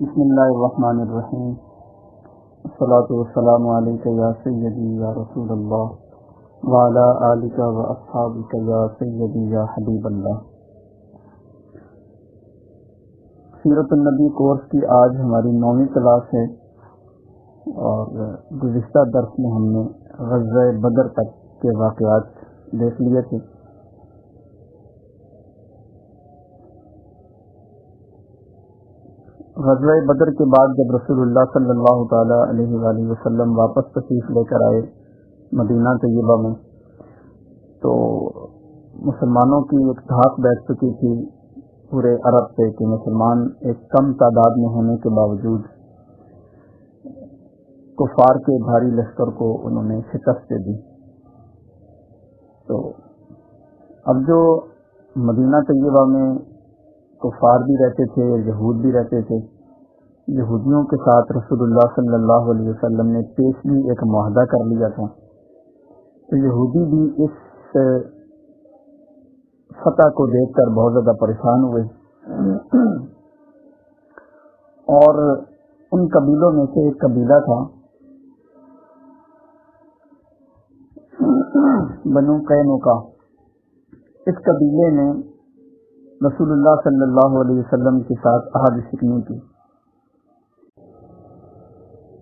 بسم اللہ الرحمن الرحیم، الصلاۃ والسلام علیک یا سیدی یا رسول اللہ وعلی آلک و اصحابک یا سیدی یا حبیب اللہ۔ سیرت النبی کورس کی آج ہماری 9ویں کلاس ہے، اور گزشتہ درس میں ہم نے غزوہ بدر تک کے واقعات دیکھ لیے تھے۔ غزوہ بدر کے بعد جب رسول اللہ صلی اللہ تعالیٰ علیہ وآلہ وسلم واپس تشریف لے کر آئے مدینہ طیبہ میں، تو مسلمانوں کی ایک دھاک بیٹھ چکی تھی پورے عرب سے کہ مسلمان ایک کم تعداد میں ہونے کے باوجود کفار کے بھاری لشکر کو انہوں نے شکست دے دی۔ تو اب جو مدینہ طیبہ میں کفار بھی رہتے تھے، یہود بھی رہتے تھے، یہودیوں کے ساتھ رسول اللہ صلی اللہ علیہ وسلم نے پیشگی ایک معاہدہ کر لیا تھا۔ تو یہودی بھی اس فتح کو دیکھ کر بہت زیادہ پریشان ہوئے، اور ان قبیلوں میں سے ایک قبیلہ تھا بنو قینقاع۔ اس قبیلے نے رسول اللہ صلی اللہ علیہ وسلم کے ساتھ عہد شکنی کی۔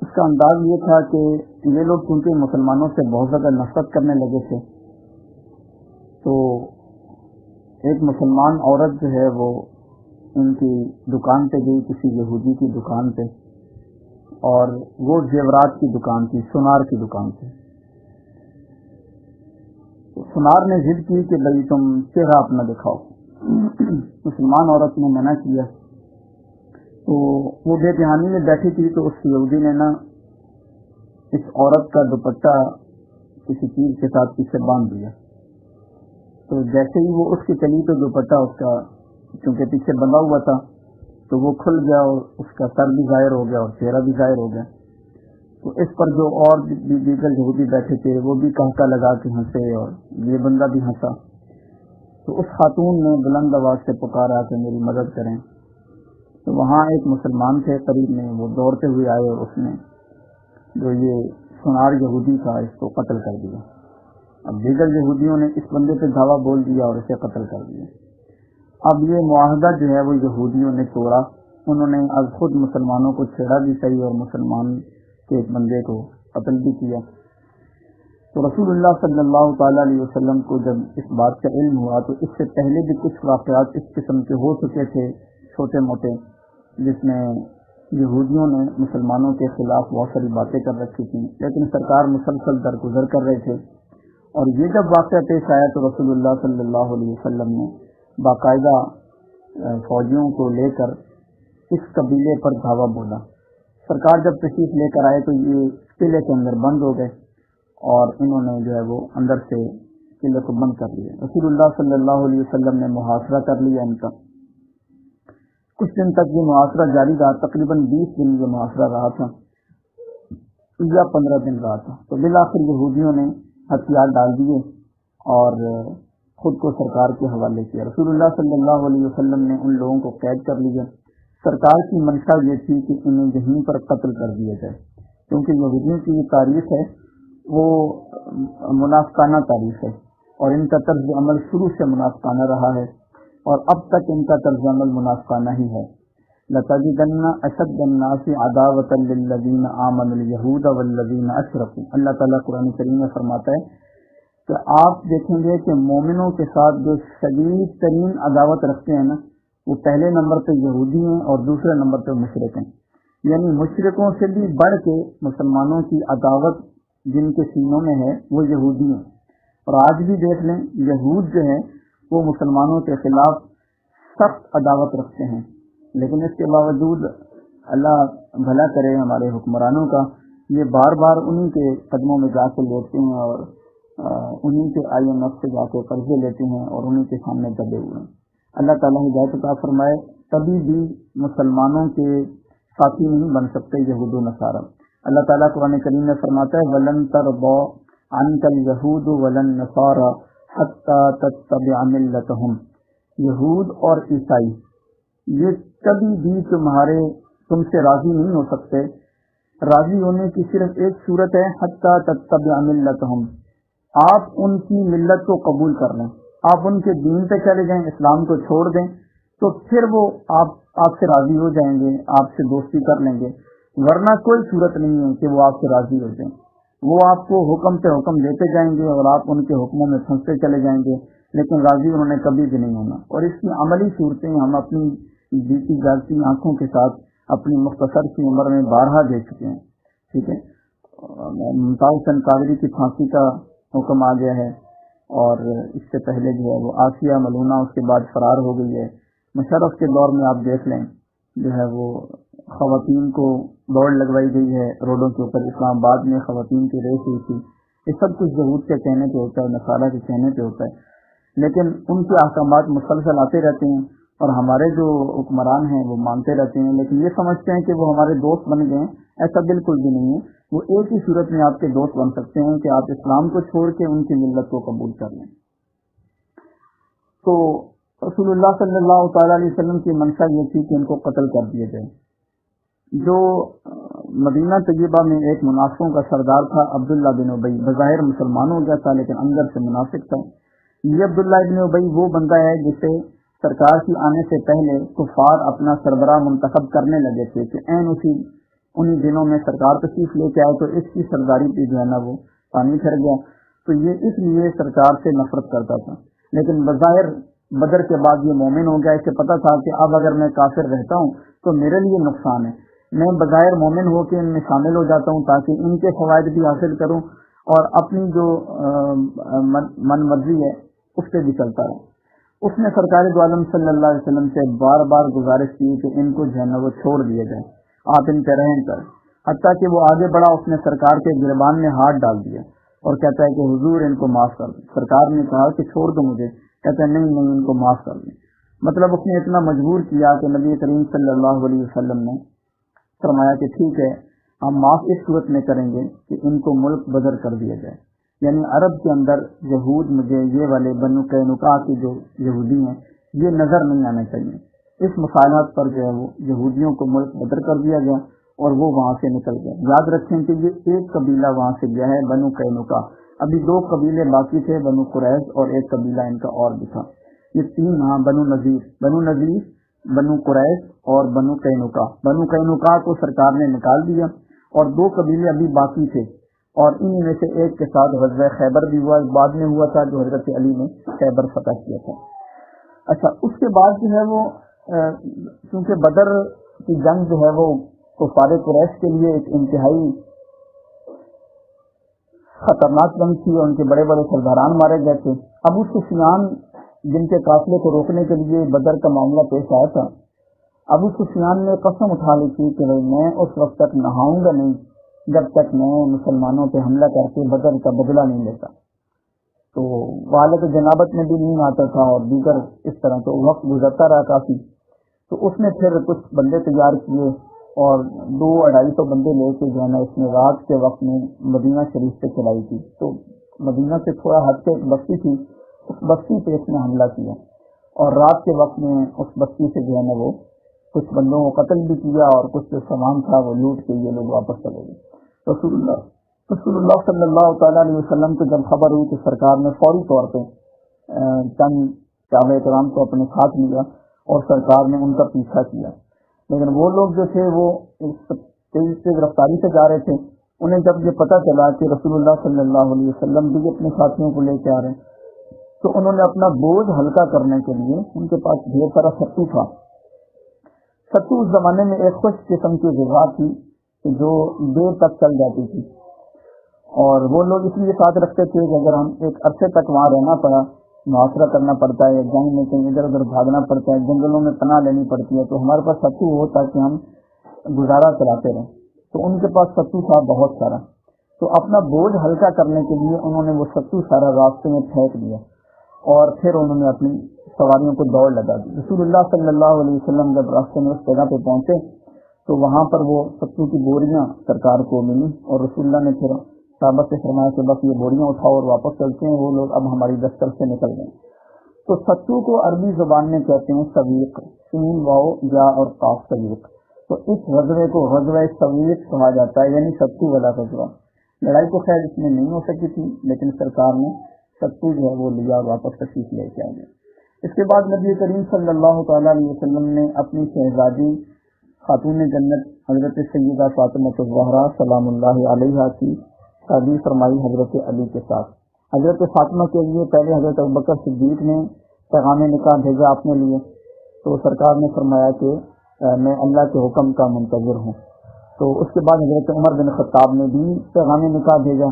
اس کا انداز یہ تھا کہ یہ لوگ کیونکہ مسلمانوں سے بہت زیادہ نفرت کرنے لگے تھے، تو ایک مسلمان عورت جو ہے وہ ان کی دکان پہ گئی، کسی یہودی کی دکان پہ، اور وہ زیورات کی دکان تھی، سونار کی دکان تھی۔ سونار نے ضد کی کہ بھائی تم چہرہ اپنا دکھاؤ۔ مسلمان عورت نے منع کیا، تو وہ بے دہانی میں بیٹھی تھی، تو اس یہودی نے نا اس عورت کا دوپٹہ کسی چیز کے ساتھ پیچھے باندھ دیا۔ تو جیسے ہی وہ اٹھ کے چلی تو دوپٹہ اس کا چونکہ پیچھے بندھا ہوا تھا تو وہ کھل گیا، اور اس کا سر بھی ظاہر ہو گیا اور چہرہ بھی ظاہر ہو گیا۔ تو اس پر جو اور دیگر یہودی بیٹھے تھے وہ بھی کہکا لگا کے ہنسے، اور یہ بندہ بھی ہنسا۔ تو اس خاتون نے بلند آواز سے پکارا کہ میری مدد کریں۔ تو وہاں ایک مسلمان تھے قریب میں، وہ دوڑتے ہوئے آئے، اور اس نے جو یہ سونار یہودی تھا اس کو قتل کر دیا۔ اب دیگر یہودیوں نے اس بندے پہ دھاوا بول دیا اور اسے قتل کر دیا۔ اب یہ معاہدہ جو ہے وہ یہودیوں نے توڑا، انہوں نے از خود مسلمانوں کو چھیڑا بھی صحیح، اور مسلمان کے ایک بندے کو قتل بھی کیا۔ تو رسول اللہ صلی اللہ تعالیٰ علیہ وسلم کو جب اس بات کا علم ہوا، تو اس سے پہلے بھی کچھ واقعات اس قسم کے ہو چکے تھے چھوٹے موٹے، جس میں یہودیوں نے مسلمانوں کے خلاف بہت ساری باتیں کر رکھی تھیں، لیکن سرکار مسلسل درگزر کر رہے تھے۔ اور یہ جب واقعہ پیش آیا تو رسول اللہ صلی اللہ علیہ وسلم نے باقاعدہ فوجیوں کو لے کر اس قبیلے پر دھاوا بولا۔ سرکار جب تشریف لے کر آئے تو یہ قلعے کے اندر بند ہو گئے، اور انہوں نے جو ہے وہ اندر سے قلعے کو بند کر لیا۔ رسول اللہ صلی اللہ علیہ وسلم نے محاصرہ کر لیا ان کا۔ کچھ دن تک یہ محاصرہ جاری رہا، تقریباً 20 دن یہ محاصرہ رہا تھا یا 15 دن رہا تھا۔ تو بالآخر یہودیوں نے ہتھیار ڈال دیے اور خود کو سرکار کے حوالے کیا۔ رسول اللہ صلی اللہ علیہ وسلم نے ان لوگوں کو قید کر لیا۔ سرکار کی منشا یہ تھی کہ انہیں یہیں پر قتل کر دیا جائے، کیونکہ یہودیوں کی یہ تاریخ ہے وہ منافقانہ تاریخ ہے، اور ان کا طرز عمل شروع سے منافقانہ رہا ہے، اور اب تک ان کا طرز عمل منافقانہ ہی ہے۔ لَتَجِدَنَّ أَشَدَّ النَّاسِ عَدَاوَةً لِلَّذِينَ آمَنُوا الْيَهُودَ وَالَّذِينَ أَشْرَكُوا۔ اللہ تعالیٰ قرآن کریم میں فرماتا ہے کہ آپ دیکھیں گے کہ مومنوں کے ساتھ جو شدید ترین عداوت رکھتے ہیں نا، وہ پہلے نمبر پہ یہودی ہیں اور دوسرے نمبر پہ مشرک ہیں۔ یعنی مشرکوں سے بھی بڑھ کے مسلمانوں کی عداوت جن کے سینوں میں ہے وہ یہودی ہیں۔ اور آج بھی دیکھ لیں، یہود جو ہیں وہ مسلمانوں کے خلاف سخت عداوت رکھتے ہیں، لیکن اس کے باوجود اللہ بھلا کرے ہمارے حکمرانوں کا، یہ بار بار انہی کے قدموں میں جا کے لیٹتے ہیں، اور انہی کے IMF سے جا کے قرضے لیتے ہیں، اور انہی کے سامنے دبے ہوئے ہیں۔ اللہ تعالیٰ ہدایت عطا فرمائے۔ کبھی بھی مسلمانوں کے ساتھی نہیں بن سکتے یہود و نصارہ۔ اللہ تعالیٰ قرآن کریم میں فرماتا ہے وَلَن تَرْضَىٰ عَنْكَ الْيَهُودُ وَلَا النَّصَارَىٰ حَتَّىٰ تَتَّبِعَ مِلَّتَهُمْ۔ یہود اور عیسائی یہ کبھی بھی تمہارے تم سے راضی نہیں ہو سکتے. راضی ہونے کی صرف ایک صورت ہے، حتی تتبع ملتہم، آپ ان کی ملت کو قبول کر لیں، آپ ان کے دین پہ چلے جائیں، اسلام کو چھوڑ دیں، تو پھر وہ آپ سے راضی ہو جائیں گے، آپ سے دوستی کر لیں گے. ورنہ کوئی صورت نہیں ہے کہ وہ آپ سے راضی ہو جائیں. وہ آپ کو حکم پہ حکم دیتے جائیں گے اور آپ ان کے حکموں میں پھنستے چلے جائیں گے، لیکن راضی انہوں نے کبھی بھی نہیں ہونا. اور اس کی عملی صورتیں ہم اپنی بیتی جاتی آنکھوں کے ساتھ اپنی مختصر سی عمر میں بارہا دیکھ چکے ہیں. ٹھیک ہے، ممتاز حسین قادری کی پھانسی کا حکم آ گیا ہے، اور اس سے پہلے جو ہے وہ آسیہ ملونہ اس کے بعد فرار ہو گئی ہے. مشرف کے دور میں آپ دیکھ لیں جو ہے وہ خواتین کو دوڑ لگوائی گئی ہے روڈوں کے اوپر. اسلام آباد میں خواتین کی ریس ہوئی تھی. یہ سب کچھ یہود کے کہنے پہ ہوتا ہے، نصارہ کے کہنے پہ ہوتا ہے، لیکن ان کے احکامات مسلسل آتے رہتے ہیں اور ہمارے جو حکمران ہیں وہ مانتے رہتے ہیں، لیکن یہ سمجھتے ہیں کہ وہ ہمارے دوست بن گئے ہیں. ایسا بالکل بھی نہیں ہے. وہ ایک ہی صورت میں آپ کے دوست بن سکتے ہیں کہ آپ اسلام کو چھوڑ کے ان کی ملت کو قبول کر لیں. تو رسول اللہ صلی اللہ تعالیٰ علیہ وسلم کی منشا یہ تھی کہ ان کو قتل کر دیا جائے. جو مدینہ طیبہ میں ایک منافقوں کا سردار تھا عبداللہ بن ابی، بظاہر مسلمان ہو گیا تھا لیکن اندر سے منافق تھا. یہ عبداللہ بن ابی وہ بندہ ہے جسے سرکار کی آنے سے پہلے کفار اپنا سربراہ منتخب کرنے لگے تھے کہ انہی دنوں میں سرکار تشریف لے کے آئے تو اس کی سرداری پہ جو ہے نا وہ پانی پھر گیا. تو یہ اس لیے سرکار سے نفرت کرتا تھا، لیکن بظاہر بدر کے بعد یہ مومن ہو گیا. اسے پتا تھا کہ اب اگر میں کافر رہتا ہوں تو میرے لیے نقصان ہے. میں بظاہر مومن ہو کے ان میں شامل ہو جاتا ہوں تاکہ ان کے فوائد بھی حاصل کروں اور اپنی جو من مرضی ہے اس پہ بھی چلتا رہوں. اس نے سرکار دو عالم صلی اللہ علیہ وسلم سے بار بار گزارش کی کہ ان کو جو ہے نا وہ چھوڑ دیا جائے، آپ ان پہ رحم کر. حتیٰ کہ وہ آگے بڑھا، اس نے سرکار کے گربان میں ہاتھ ڈال دیا اور کہتا ہے کہ حضور ان کو معاف کر دیں. سرکار نے کہا کہ چھوڑ دو مجھے، کہتا ہے نہیں ان کو معاف کر دیں. مطلب اس نے اتنا مجبور کیا کہ نبی کریم صلی اللہ علیہ وسلم نے فرمایا کہ ٹھیک ہے، ہم معاف اس صورت میں کریں گے کہ ان کو ملک بدر کر دیا جائے. یعنی عرب کے اندر یہود، مجھے یہ والے بنو قینقاع کے جو یہودی ہیں یہ نظر نہیں آنے چاہیے. اس مصالحت پر جو ہے وہ یہودیوں کو ملک بدر کر دیا گیا اور وہ وہاں سے نکل گئے. یاد رکھیں کہ یہ ایک قبیلہ وہاں سے گیا ہے، بنو قینقاع. ابھی 2 قبیلے باقی تھے، بنو قریظ اور ایک قبیلہ ان کا اور بھی تھا. یہ 3 بنو نذیر، بنو قریظ اور بنو قینقاع. بنو قینقاع کو سرکار نے نکال دیا اور 2 قبیلے ابھی باقی تھے، اور انہی میں سے ایک کے ساتھ غزوہ خیبر بھی ہوا، بعد میں ہوا تھا جو حضرت علی نے خیبر فتح کیا تھا. اچھا، اس کے بعد جو ہے وہ کیونکہ بدر کی جنگ جو ہے وہ کفار قریش کے لیے ایک انتہائی خطرناک جنگ تھی اور ان کے بڑے بڑے سرداران مارے گئے تھے. ابو سفیان جن کے قافلے کو روکنے کے لیے بدر کا معاملہ پیش آیا تھا، ابو سفیان نے قسم اٹھا لی تھی کہ میں اس وقت تک نہاؤں گا نہیں جب تک میں مسلمانوں پہ حملہ کر کے بدر کا بدلہ نہیں لیتا. تو حالت جنابت میں بھی نہیں آتا تھا اور دیگر اس طرح تو وقت گزرتا رہا کافی. تو اس نے پھر کچھ بندے تیار کیے اور 200-250 بندے لے کے جو ہے نا اس نے رات کے وقت میں مدینہ شریف پہ چلائی تھی. تو مدینہ سے تھوڑا ہٹ کے ایک بستی تھی، اس بستی پہ اس نے حملہ کیا اور رات کے وقت میں اس بستی سے جو ہے نا وہ کچھ بندوں کو قتل بھی کیا اور کچھ جو سامان تھا وہ لوٹ کے یہ لوگ واپس چلے گئے. رسول اللہ صلی اللہ تعالیٰ علیہ وسلم کو جب خبر ہوئی تو سرکار نے فوری طور پہ چند صحابہ کرام کو اپنے ساتھ لیا اور سرکار نے ان کا پیچھا کیا. لیکن وہ لوگ جو تھے وہ تیز سے رفتاری سے جا رہے تھے. انہیں جب یہ پتہ چلا کہ رسول اللہ صلی اللہ علیہ وسلم بھی اپنے ساتھیوں کو لے کے آ رہے ہیں تو انہوں نے اپنا بوجھ ہلکا کرنے کے لیے، ان کے پاس ڈھیر سارا ستو تھا. ستو اس زمانے میں ایک خوش قسم کی غذا تھی جو دیر تک چل جاتی تھی، اور وہ لوگ اس لیے ساتھ رکھتے تھے کہ اگر ہم ایک عرصے تک وہاں رہنا پڑا، محاصرہ کرنا پڑتا ہے، جنگ میں کہیں ادھر ادھر بھاگنا پڑتا ہے، جنگلوں میں پناہ لینی پڑتی ہے، تو ہمارے پاس ستو ہو تاکہ ہم گزارا چلاتے رہیں. تو ان کے پاس ستو تھا بہت سارا. تو اپنا بوجھ ہلکا کرنے کے لیے انہوں نے وہ ستو سارا راستے میں پھینک دیا اور پھر انہوں نے اپنی سواریوں کو دوڑ لگا دی. رسول اللہ صلی اللہ علیہ وسلم جب راستے میں اس جگہ پہ پہنچے تو وہاں پر وہ ستو کی بوریاں سرکار کو ملی اور رسول اللہ نے پھر صحابہ سے فرمایا کہ بس یہ بوریاں اٹھاؤ اور واپس چلتے ہیں، وہ لوگ اب ہماری دستر سے نکل گئے. تو ستو کو عربی زبان میں کہتے ہیں سویق، سین واؤ یا اور قاف سویق. تو اس غزوے کو غزوہ سویق کہا جاتا ہے، یعنی ستو والا غزوہ۔ لڑائی تو خیر اس میں نہیں ہو سکی تھی، لیکن سرکار نے ستو جو ہے وہ لیا اور واپس تشریف لے کے آ گئے۔ اس کے بعد نبی کریم صلی اللہ تعالیٰ علیہ وسلم نے اپنی شہزادی خاتون جنت حضرت سیدہ فاطمہ الزہرا سلام اللہ علیہا کی شادی فرمائی حضرت علی کے ساتھ۔ حضرت فاطمہ کے لیے پہلے حضرت ابوبکر صدیق نے پیغام نکاح بھیجا اپنے لیے، تو سرکار نے فرمایا کہ میں اللہ کے حکم کا منتظر ہوں۔ تو اس کے بعد حضرت عمر بن خطاب نے بھی پیغام نکاح بھیجا،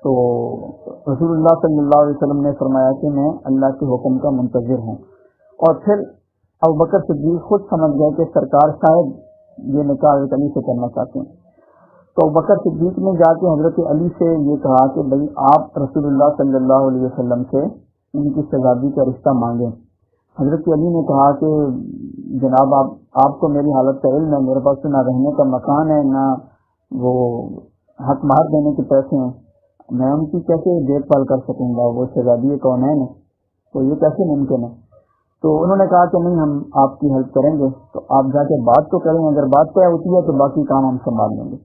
تو رسول اللہ صلی اللہ علیہ وسلم نے فرمایا کہ میں اللہ کے حکم کا منتظر ہوں۔ اور پھر ابوبکر صدیق خود سمجھ گئے کہ سرکار شاید یہ نکاح حضرت علی سے کرنا چاہتے ہیں، تو ابوبکر صدیق نے جا کے حضرت علی سے یہ کہا کہ بھائی آپ رسول اللہ صلی اللہ علیہ وسلم سے ان کی شہزادی کا رشتہ مانگیں۔ حضرت علی نے کہا کہ جناب آپ کو میری حالت کا علم ہے، میرے پاس تو نہ رہنے کا مکان ہے، نہ وہ حق مہر دینے کے پیسے ہیں، میں ان کی کیسے دیکھ بھال کر سکوں گا، وہ شہزادی کونین ہے، تو یہ کیسے ممکن ہے؟ تو انہوں نے کہا کہ نہیں، ہم آپ کی ہیلپ کریں گے، تو آپ جا کے بات تو کریں، اگر بات طے ہوتی ہے تو باقی کام ہم سنبھال لیں گے۔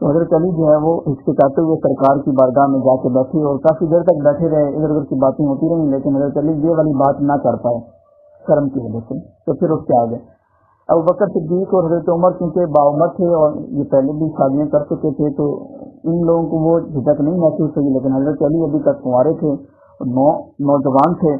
تو حضرت علی جو ہے وہ ہچکچاتے ہوئے سرکار کی بارگاہ میں جا کے بیٹھے اور کافی دیر تک بیٹھے رہے، ادھر ادھر کی باتیں ہوتی رہیں، لیکن حضرت علی یہ والی بات نہ کر پائے شرم کی وجہ سے، تو پھر اس کے آگے ابوبکر صدیق اور حضرت عمر کیونکہ باعمر تھے اور یہ پہلے بھی شادیاں کر چکے تھے، تو ان لوگوں کو وہ جھجک نہیں محسوس ہوئی، لیکن حضرت علی ابھی تک کنوارے تھے اور نوجوان تھے،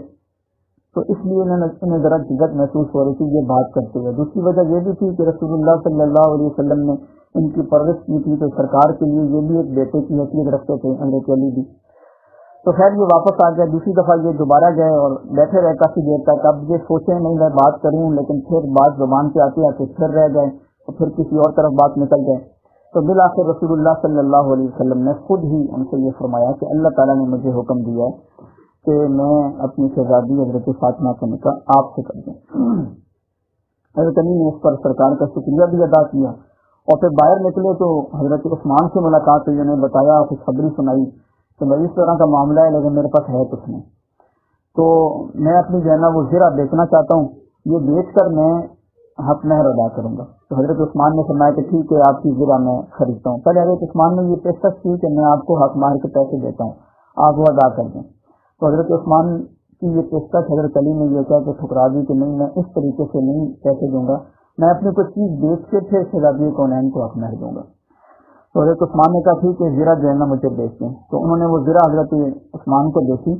تو اس لیے انہیں ذرا جھجک محسوس ہو رہی تھی یہ بات کرتے ہوئے۔ دوسری وجہ یہ بھی تھی کہ رسول اللہ صلی اللہ علیہ وسلم نے ان کی پرورش کی تھی، تو سرکار کے لیے یہ بھی ایک بیٹے کی حیثیت رکھتے تھے حضرت علی بھی۔ تو خیر یہ واپس آ گئے، دوسری دفعہ یہ دوبارہ گئے اور بیٹھے رہے کافی دیر تک۔ اب یہ سوچیں نہیں میں بات کروں، لیکن پھر بات زبان پہ آتے آتے پھر رہ گئے اور پھر کسی اور طرف بات نکل گئے، تو بالآخر رسول اللہ صلی اللہ علیہ وسلم نے خود ہی ان سے یہ فرمایا کہ اللہ تعالیٰ نے مجھے حکم دیا ہے کہ میں اپنی شہزادی حضرت فاطمہ کا نکاح آپ سے کر دوں۔ حضرت علی نے اس پر سرکار کا شکریہ بھی ادا کیا، اور پھر باہر نکلے تو حضرت عثمان سے ملاقات ہوئی، انہیں بتایا، خوشخبری سنائی کہ میں اس طرح کا معاملہ ہے لیکن میرے پاس ہے کچھ نہیں، تو میں اپنی جو ہے نا وہ زرہ بیچنا چاہتا ہوں، یہ بیچ کر میں حق مہر ادا کروں گا۔ تو حضرت عثمان نے فرمایا کہ ٹھیک ہے آپ کی زرہ میں خریدتا ہوں۔ پہلے حضرت عثمان نے یہ پیشکش کی کہ میں آپ کو حق مہر کے پیسے دیتا ہوں، آپ وہ ادا کر دیں، تو حضرت عثمان کی یہ پیشکش حضرت علی نے یہ کہا کہ ٹھکرا دی کہ نہیں، میں اس طریقے سے نہیں پیسے دوں گا، میں اپنی کوئی چیز بیچ کے پھر شہزادی کونین کو حق مہر دوں گا۔ تو حضرت عثمان نے کہا ٹھیک ہے زرہ جو ہے نا مجھے بیچ دیں، تو انہوں نے وہ زرہ حضرت عثمان کو بیچی،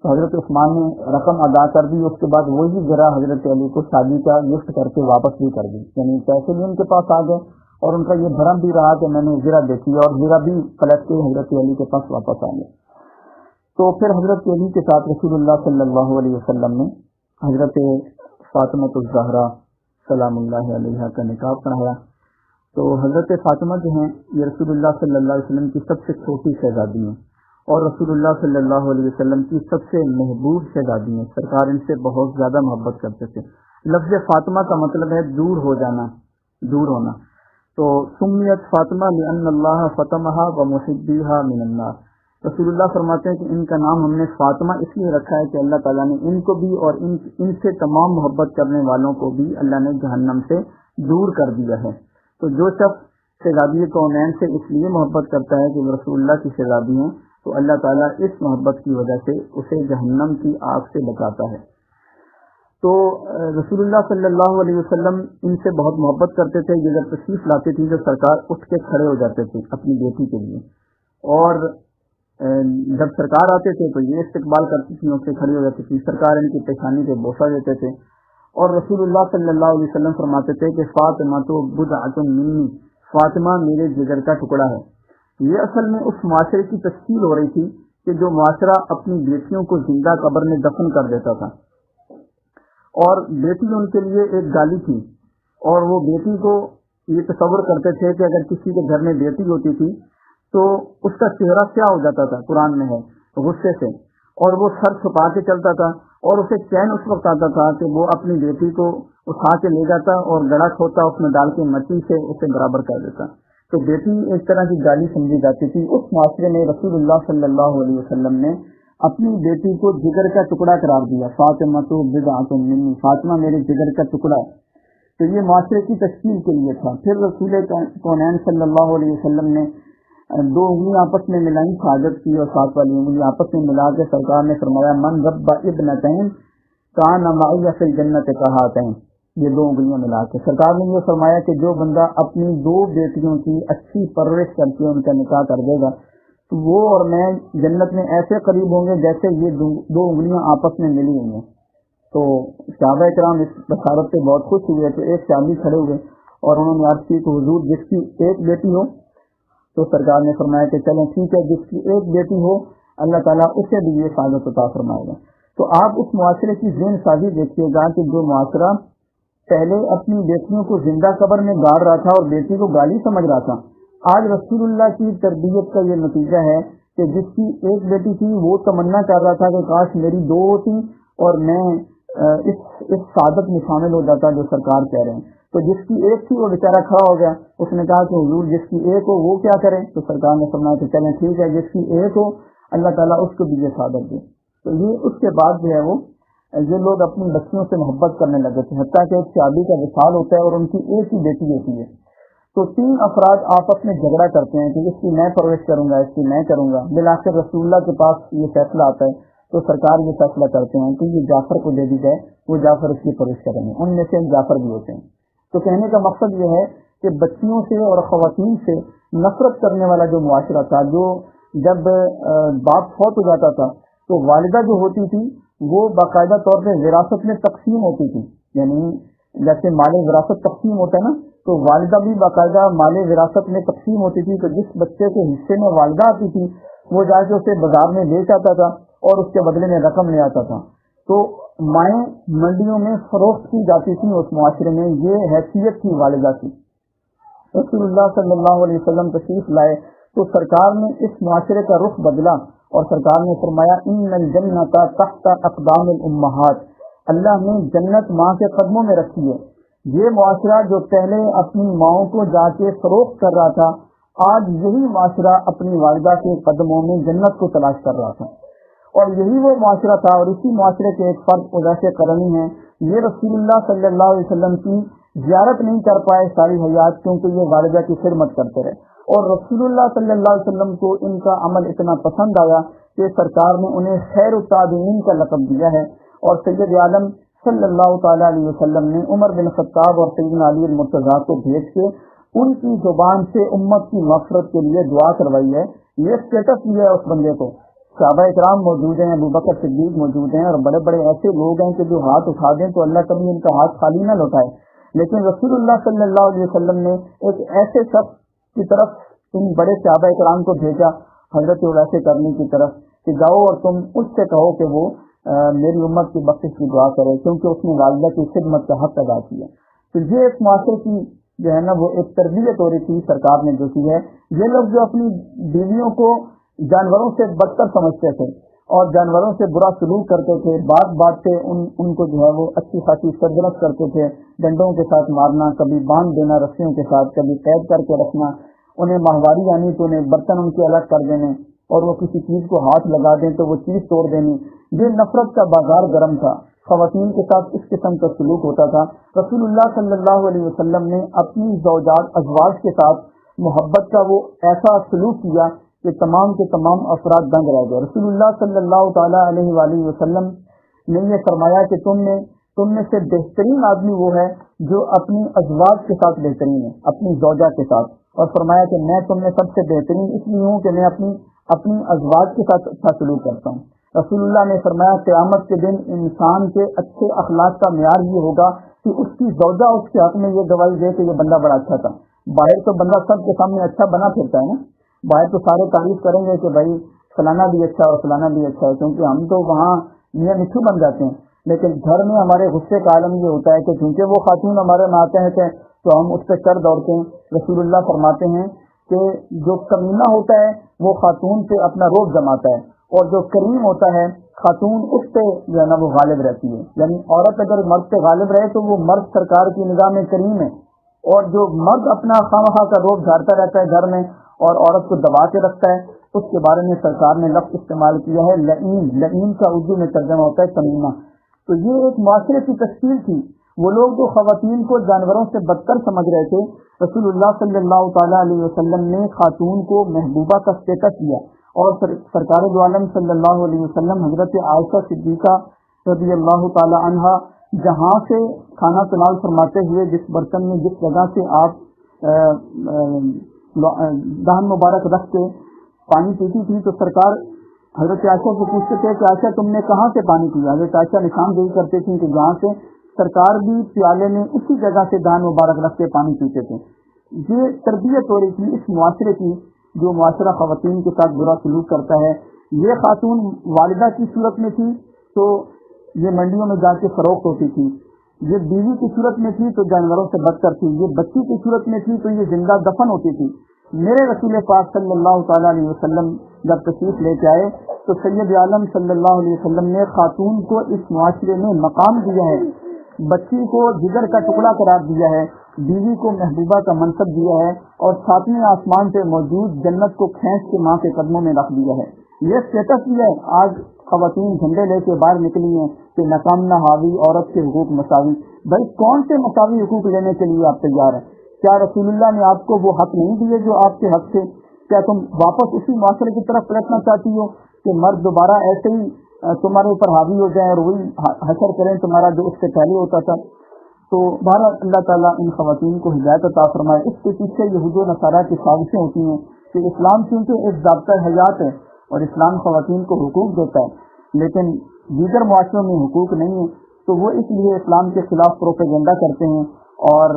تو حضرت عثمان نے رقم ادا کر دی، اس کے بعد وہی زرہ حضرت علی کو شادی کا گفٹ کر کے واپس بھی کر دی، یعنی پیسے بھی ان کے پاس آ گئے اور ان کا یہ بھرم بھی رہا کہ میں نے زرہ بیچی اور زرہ بھی پلٹ کے حضرت علی کے پاس واپس آ گئے۔ تو پھر حضرت علی کے ساتھ رسول اللہ صلی اللہ علیہ وسلم نے حضرت فاطمہ الزہرا سلام اللہ علیہ کا نکاح پڑھایا۔ تو حضرت فاطمہ جو ہیں یہ رسول اللہ صلی اللہ علیہ وسلم کی سب سے چھوٹی شہزادی ہیں اور رسول اللہ صلی اللہ علیہ وسلم کی سب سے محبوب شہزادی ہیں، سرکار ان سے بہت زیادہ محبت کرتے تھے۔ لفظ فاطمہ کا مطلب ہے دور ہو جانا، دور ہونا، تو سمیت فاطمہ لأن اللہ فطمها ومحبیها من النار۔ رسول اللہ فرماتے ہیں کہ ان کا نام ہم نے فاطمہ اس لیے رکھا ہے کہ اللہ تعالیٰ نے ان کو بھی اور ان سے تمام محبت کرنے والوں کو بھی اللہ نے جہنم سے دور کر دیا ہے۔ تو جو شخص شہزادی کونین سے اس لیے محبت کرتا ہے کہ وہ رسول اللہ کی شہزادی ہیں، تو اللہ تعالیٰ اس محبت کی وجہ سے اسے جہنم کی آگ سے بچاتا ہے۔ تو رسول اللہ صلی اللہ علیہ وسلم ان سے بہت محبت کرتے تھے۔ یہ جب تشریف لاتے تھے تو سرکار اٹھ کے کھڑے ہو جاتے تھے اپنی بیٹی کے لیے، اور جب سرکار آتے تھے تو یہ استقبال کرتی تھی، ان سے کھڑی ہو جاتی تھی، سرکار ان کی پیشانی پہ بوسہ دیتے تھے، اور رسول اللہ صلی اللہ علیہ وسلم فرماتے تھے کہ فاطمہ تو بضعۃ منی، فاطمہ میرے جگر کا ٹکڑا ہے۔ یہ اصل میں اس معاشرے کی تشکیل ہو رہی تھی کہ جو معاشرہ اپنی بیٹیوں کو زندہ قبر میں دفن کر دیتا تھا، اور بیٹی ان کے لیے ایک گالی تھی، اور وہ بیٹی کو یہ تصور کرتے تھے کہ اگر کسی کے گھر میں بیٹی ہوتی تھی تو اس کا چہرہ کیا ہو جاتا تھا، قرآن میں ہے، غصے سے، اور وہ سر چھپا کے چلتا تھا، اور اسے چین اس وقت آتا تھا کہ وہ اپنی بیٹی کو اٹھا کے لے جاتا اور گڑا کھوتا اس میں ڈال کے مٹی سے اسے برابر کر دیتا۔ تو بیٹی ایک طرح کی گالی سمجھی جاتی تھی۔ اس معاشرے میں رسول اللہ صلی اللہ علیہ وسلم نے اپنی بیٹی کو جگر کا ٹکڑا قرار دیا، فاطمہ تو بضعۃ منی، فاطمہ میرے جگر کا ٹکڑا ہے۔ تو یہ معاشرے کی تشکیل کے لیے تھا. پھر رسول کونین صلی اللہ علیہ وسلم نے 2 انگلیاں آپس میں ملائیں، حاجت کی، اور 7 والی انگلی آپس میں ملا کے سرکار نے فرمایا من رب ابنتین کان معی فی الجنت کہاتین. یہ 2 انگلیاں ملا کے سرکار نے یہ فرمایا کہ جو بندہ اپنی 2 بیٹیوں کی اچھی پرورش کر کے ان کا نکاح کر دے گا تو وہ اور میں جنت میں ایسے قریب ہوں گے جیسے یہ 2 انگلیاں آپس میں ملی ہوئی ہیں. تو صحابہ کرام اس بشارت سے بہت خوش ہوئے. تو ایک صحابی کھڑے ہوئے اور انہوں نے عرض کی کہ حضور جس کی ایک بیٹی ہو، تو سرکار نے فرمایا کہ چلیں ٹھیک ہے، جس کی ایک بیٹی ہو اللہ تعالیٰ اسے بھی یہ سعادت عطا فرمائے گا. تو آپ اس معاشرے کی ذہن سازی دیکھیے گا کہ جو معاشرہ پہلے اپنی بیٹیوں کو زندہ قبر میں گاڑ رہا تھا اور بیٹی کو گالی سمجھ رہا تھا، آج رسول اللہ کی تربیت کا یہ نتیجہ ہے کہ جس کی ایک بیٹی تھی وہ تمنا کر رہا تھا کہ کاش میری 2 ہوتی اور میں اس سعادت میں شامل ہو جاتا جو سرکار کہہ رہے ہیں. تو جس کی ایک تھی وہ بیچارہ کھڑا ہو گیا، اس نے کہا کہ حضور جس کی ایک ہو وہ کیا کریں؟ تو سرکار نے فرمایا کہ چلیں ٹھیک ہے، جس کی ایک ہو اللہ تعالیٰ اس کو بھی یہ سعادت دے. تو یہ اس کے بعد جو ہے وہ یہ لوگ اپنی بچیوں سے محبت کرنے لگے تھے، حتیٰ کہ ایک شادی کا وصال ہوتا ہے اور ان کی ایک ہی بیٹی ہوتی ہے تو 3 افراد آپس میں جھگڑا کرتے ہیں کہ اس کی میں پرورش کروں گا، اس کی میں کروں گا. بالآخر رسول اللہ کے پاس یہ فیصلہ آتا ہے تو سرکار یہ فیصلہ کرتے ہیں کہ یہ جعفر کو دے دی جائے، وہ جعفر اس کی پرورش کریں گے. ان میں سے جعفر بھی ہوتے ہیں. تو کہنے کا مقصد یہ ہے کہ بچیوں سے اور خواتین سے نفرت کرنے والا جو معاشرہ تھا، جو جب باپ فوت ہو جاتا تھا تو والدہ جو ہوتی تھی وہ باقاعدہ طور پہ وراثت میں تقسیم ہوتی تھی. یعنی جیسے مال وراثت تقسیم ہوتا ہے نا، تو والدہ بھی باقاعدہ مال وراثت میں تقسیم ہوتی تھی. تو جس بچے کے حصے میں والدہ آتی تھی وہ جا کے اسے بازار میں بیچ آتا تھا اور اس کے بدلے میں رقم لے آتا تھا. تو مائیں منڈیوں میں فروخت کی جاتی تھی اس معاشرے میں. یہ حیثیت تھی والدہ کی. رسول اللہ صلی اللہ علیہ وسلم تشریف لائے تو سرکار نے اس معاشرے کا رخ بدلا اور سرکار نے فرمایا ان الجنت تحت اقدام الامہات. اللہ نے جنت ماں کے قدموں میں رکھی ہے. یہ معاشرہ جو پہلے اپنی ماؤں کو جا کے فروخت کر رہا تھا، آج یہی معاشرہ اپنی والدہ کے قدموں میں جنت کو تلاش کر رہا تھا. اور یہی وہ معاشرہ تھا. اور اسی معاشرے کے ایک فرد اویس قرنی ہیں، یہ رسول اللہ صلی اللہ علیہ وسلم کی زیارت نہیں کر پائے ساری حیات کیونکہ یہ والدہ کی خدمت کرتے رہے. اور رسول اللہ صلی اللہ علیہ وسلم کو ان کا عمل اتنا پسند آیا کہ سرکار نے انہیں خیر التابعین کا لقب دیا ہے. اور سید عالم صلی اللہ تعالیٰ علیہ وسلم نے عمر بن خطاب اور سیدنا علی المرتضیٰ کو بھیج کے ان کی زبان سے امت کی مغفرت کے لیے دعا کروائی ہے. یہ اسٹیٹس بھی ہے اس بندے کو. صحابہ اکرام موجود ہیں، ابو بکر صدیق موجود ہیں، اور بڑے بڑے ایسے لوگ ہیں کہ جو ہاتھ اٹھا دیں تو اللہ کبھی ان کا ہاتھ خالی نہ لوٹائے. لیکن رسول اللہ صلی اللہ علیہ وسلم نے ایک ایسے شخص کی طرف ان بڑے صحابہ اکرام کو بھیجا حضرت اویس قرنی کی طرف کہ جاؤ اور تم اس سے کہو کہ وہ میری امت کی بخشش کی دعا کرے کیونکہ اس نے والدہ کی خدمت کا حق ادا کیا. تو یہ ایک معاشرے کی جو ہے نا وہ ایک تربیت ہو رہی تھی سرکار نے جو کی ہے. یہ لوگ جو اپنی بیویوں کو جانوروں سے بدتر سمجھتے تھے اور جانوروں سے برا سلوک کرتے تھے، بات بات پہ ان کو جو ہے وہ اچھی خاصی سرگرم کرتے تھے، ڈنڈوں کے ساتھ مارنا، کبھی باندھ دینا رسیوں کے ساتھ، کبھی قید کر کے رکھنا. انہیں ماہواری آنی تو انہیں برتن ان کے الگ کر دینے، اور وہ کسی چیز کو ہاتھ لگا دیں تو وہ چیز توڑ دینی. یہ نفرت کا بازار گرم تھا. خواتین کے ساتھ اس قسم کا سلوک ہوتا تھا. رسول اللہ صلی اللہ علیہ وسلم نے اپنی زوجات ازواج کے ساتھ محبت کا وہ ایسا سلوک کیا کہ تمام کے تمام افراد دنگ رہ گئے. رسول اللہ صلی اللہ تعالیٰ علیہ وآلہ وسلم نے یہ فرمایا کہ تم میں سے بہترین آدمی وہ ہے جو اپنی ازواج کے ساتھ بہترین ہے، اپنی زوجہ کے ساتھ. اور فرمایا کہ میں تم میں سب سے بہترین اس لیے ہوں کہ میں اپنی ازواج کے ساتھ اچھا سلوک کرتا ہوں. رسول اللہ نے فرمایا قیامت کے دن انسان کے اچھے اخلاق کا معیار یہ ہوگا کہ اس کی زوجہ اس کے حق میں یہ گواہی دے کہ یہ بندہ بڑا اچھا تھا. باہر تو بندہ سب کے سامنے اچھا بنا پھرتا ہے نا، باہر تو سارے تعریف کریں گے کہ بھائی فلانا بھی اچھا اور فلانا بھی اچھا ہے، کیونکہ ہم تو وہاں میاں مٹھو بن جاتے ہیں. لیکن گھر میں ہمارے غصے کا عالم یہ ہوتا ہے کہ چونکہ وہ خاتون ہمارے میں آتے ہیں تو ہم اس پہ کر دوڑتے ہیں. رسول اللہ فرماتے ہیں کہ جو کمینہ ہوتا ہے وہ خاتون پہ اپنا روب جماتا ہے، اور جو کریم ہوتا ہے خاتون اس پہ جو ہے نا وہ غالب رہتی ہے. یعنی عورت اگر مرد پہ غالب رہے تو وہ مرد سرکار کی نگاہ میں کریم ہے، اور جو مرد اپنا خواہ کا روب جھاڑتا رہتا ہے گھر میں اور عورت کو دبا کے رکھتا ہے، اس کے بارے میں سرکار نے لفظ استعمال کیا ہے لعین. لعین کا اردو میں ترجمہ ہوتا ہے کمینہ. تو یہ ایک معاشرے کی تشکیل تھی. وہ لوگ جو خواتین کو جانوروں سے بدتر سمجھ رہے تھے، رسول اللہ صلی اللہ تعالیٰ علیہ وسلم نے خاتون کو محبوبہ کا اسٹیٹس دیا، اور سرکار دو عالم صلی اللہ علیہ وسلم حضرت عائشہ صدیقہ رضی اللہ تعالی عنہا جہاں سے کھانا تناول فرماتے ہوئے جس برتن میں جس جگہ سے آپ دہن مبارک رکھ کے پانی پیتی تھی، تو سرکار حضرت عائشہ سے پوچھتے تھے کہ عائشہ تم نے کہاں سے پانی پیا؟ حضرت عائشہ نشاندہی کرتے تھے کہ جہاں سے سرکار بھی پیالے میں اسی جگہ سے دہن مبارک رکھ کے پانی پیتے تھے۔ یہ تربیت ہو رہی تھی اس معاشرے کی، جو معاشرہ خواتین کے ساتھ برا سلوک کرتا ہے۔ یہ خاتون والدہ کی صورت میں تھی تو یہ منڈیوں میں جا کے فروخت ہوتی تھی، یہ بیوی کی صورت میں تھی تو جانوروں سے بدتر تھی، یہ بچی کی صورت میں تھی تو یہ زندہ دفن ہوتی تھی۔ میرے رسول پاک صلی اللہ تعالیٰ علیہ وسلم جب تشریف لے کے آئے تو سید عالم صلی اللہ علیہ وسلم نے خاتون کو اس معاشرے میں مقام دیا ہے، بچی کو جگر کا ٹکڑا قرار دیا ہے، بیوی کو محبوبہ کا منصب دیا ہے، اور ساتویں آسمان پہ موجود جنت کو کھینچ کے ماں کے قدموں میں رکھ دیا ہے۔ یہ اسٹیٹس بھی ہے۔ آج خواتین جھنڈے لے کے باہر نکلی ہیں کہ ناکام نہ حاوی، عورت کے حقوق مساوی۔ بھائی کون سے مساوی حقوق لینے کے لیے آپ تیار ہیں؟ کیا رسول اللہ نے آپ کو وہ حق نہیں دیے جو آپ کے حق تھے؟ کیا تم واپس اسی معاشرے کی طرف پلٹنا چاہتی ہو کہ مرد دوبارہ ایسے ہی تمہارے اوپر حاوی ہو جائیں اور وہی حشر کریں تمہارا جو اس سے پہلے ہوتا تھا؟ تو بہرحال اللہ تعالیٰ ان خواتین کو ہدایت عطا فرمائے۔ اس کے پیچھے یہود و نصارہ کی سازشیں ہوتی ہیں کہ اسلام چونکہ ایک ضابطہ حیات ہے اور اسلام خواتین کو حقوق دیتا ہے لیکن دیگر معاشروں میں حقوق نہیں ہے، تو وہ اس لیے اسلام کے خلاف پروپیگنڈا کرتے ہیں اور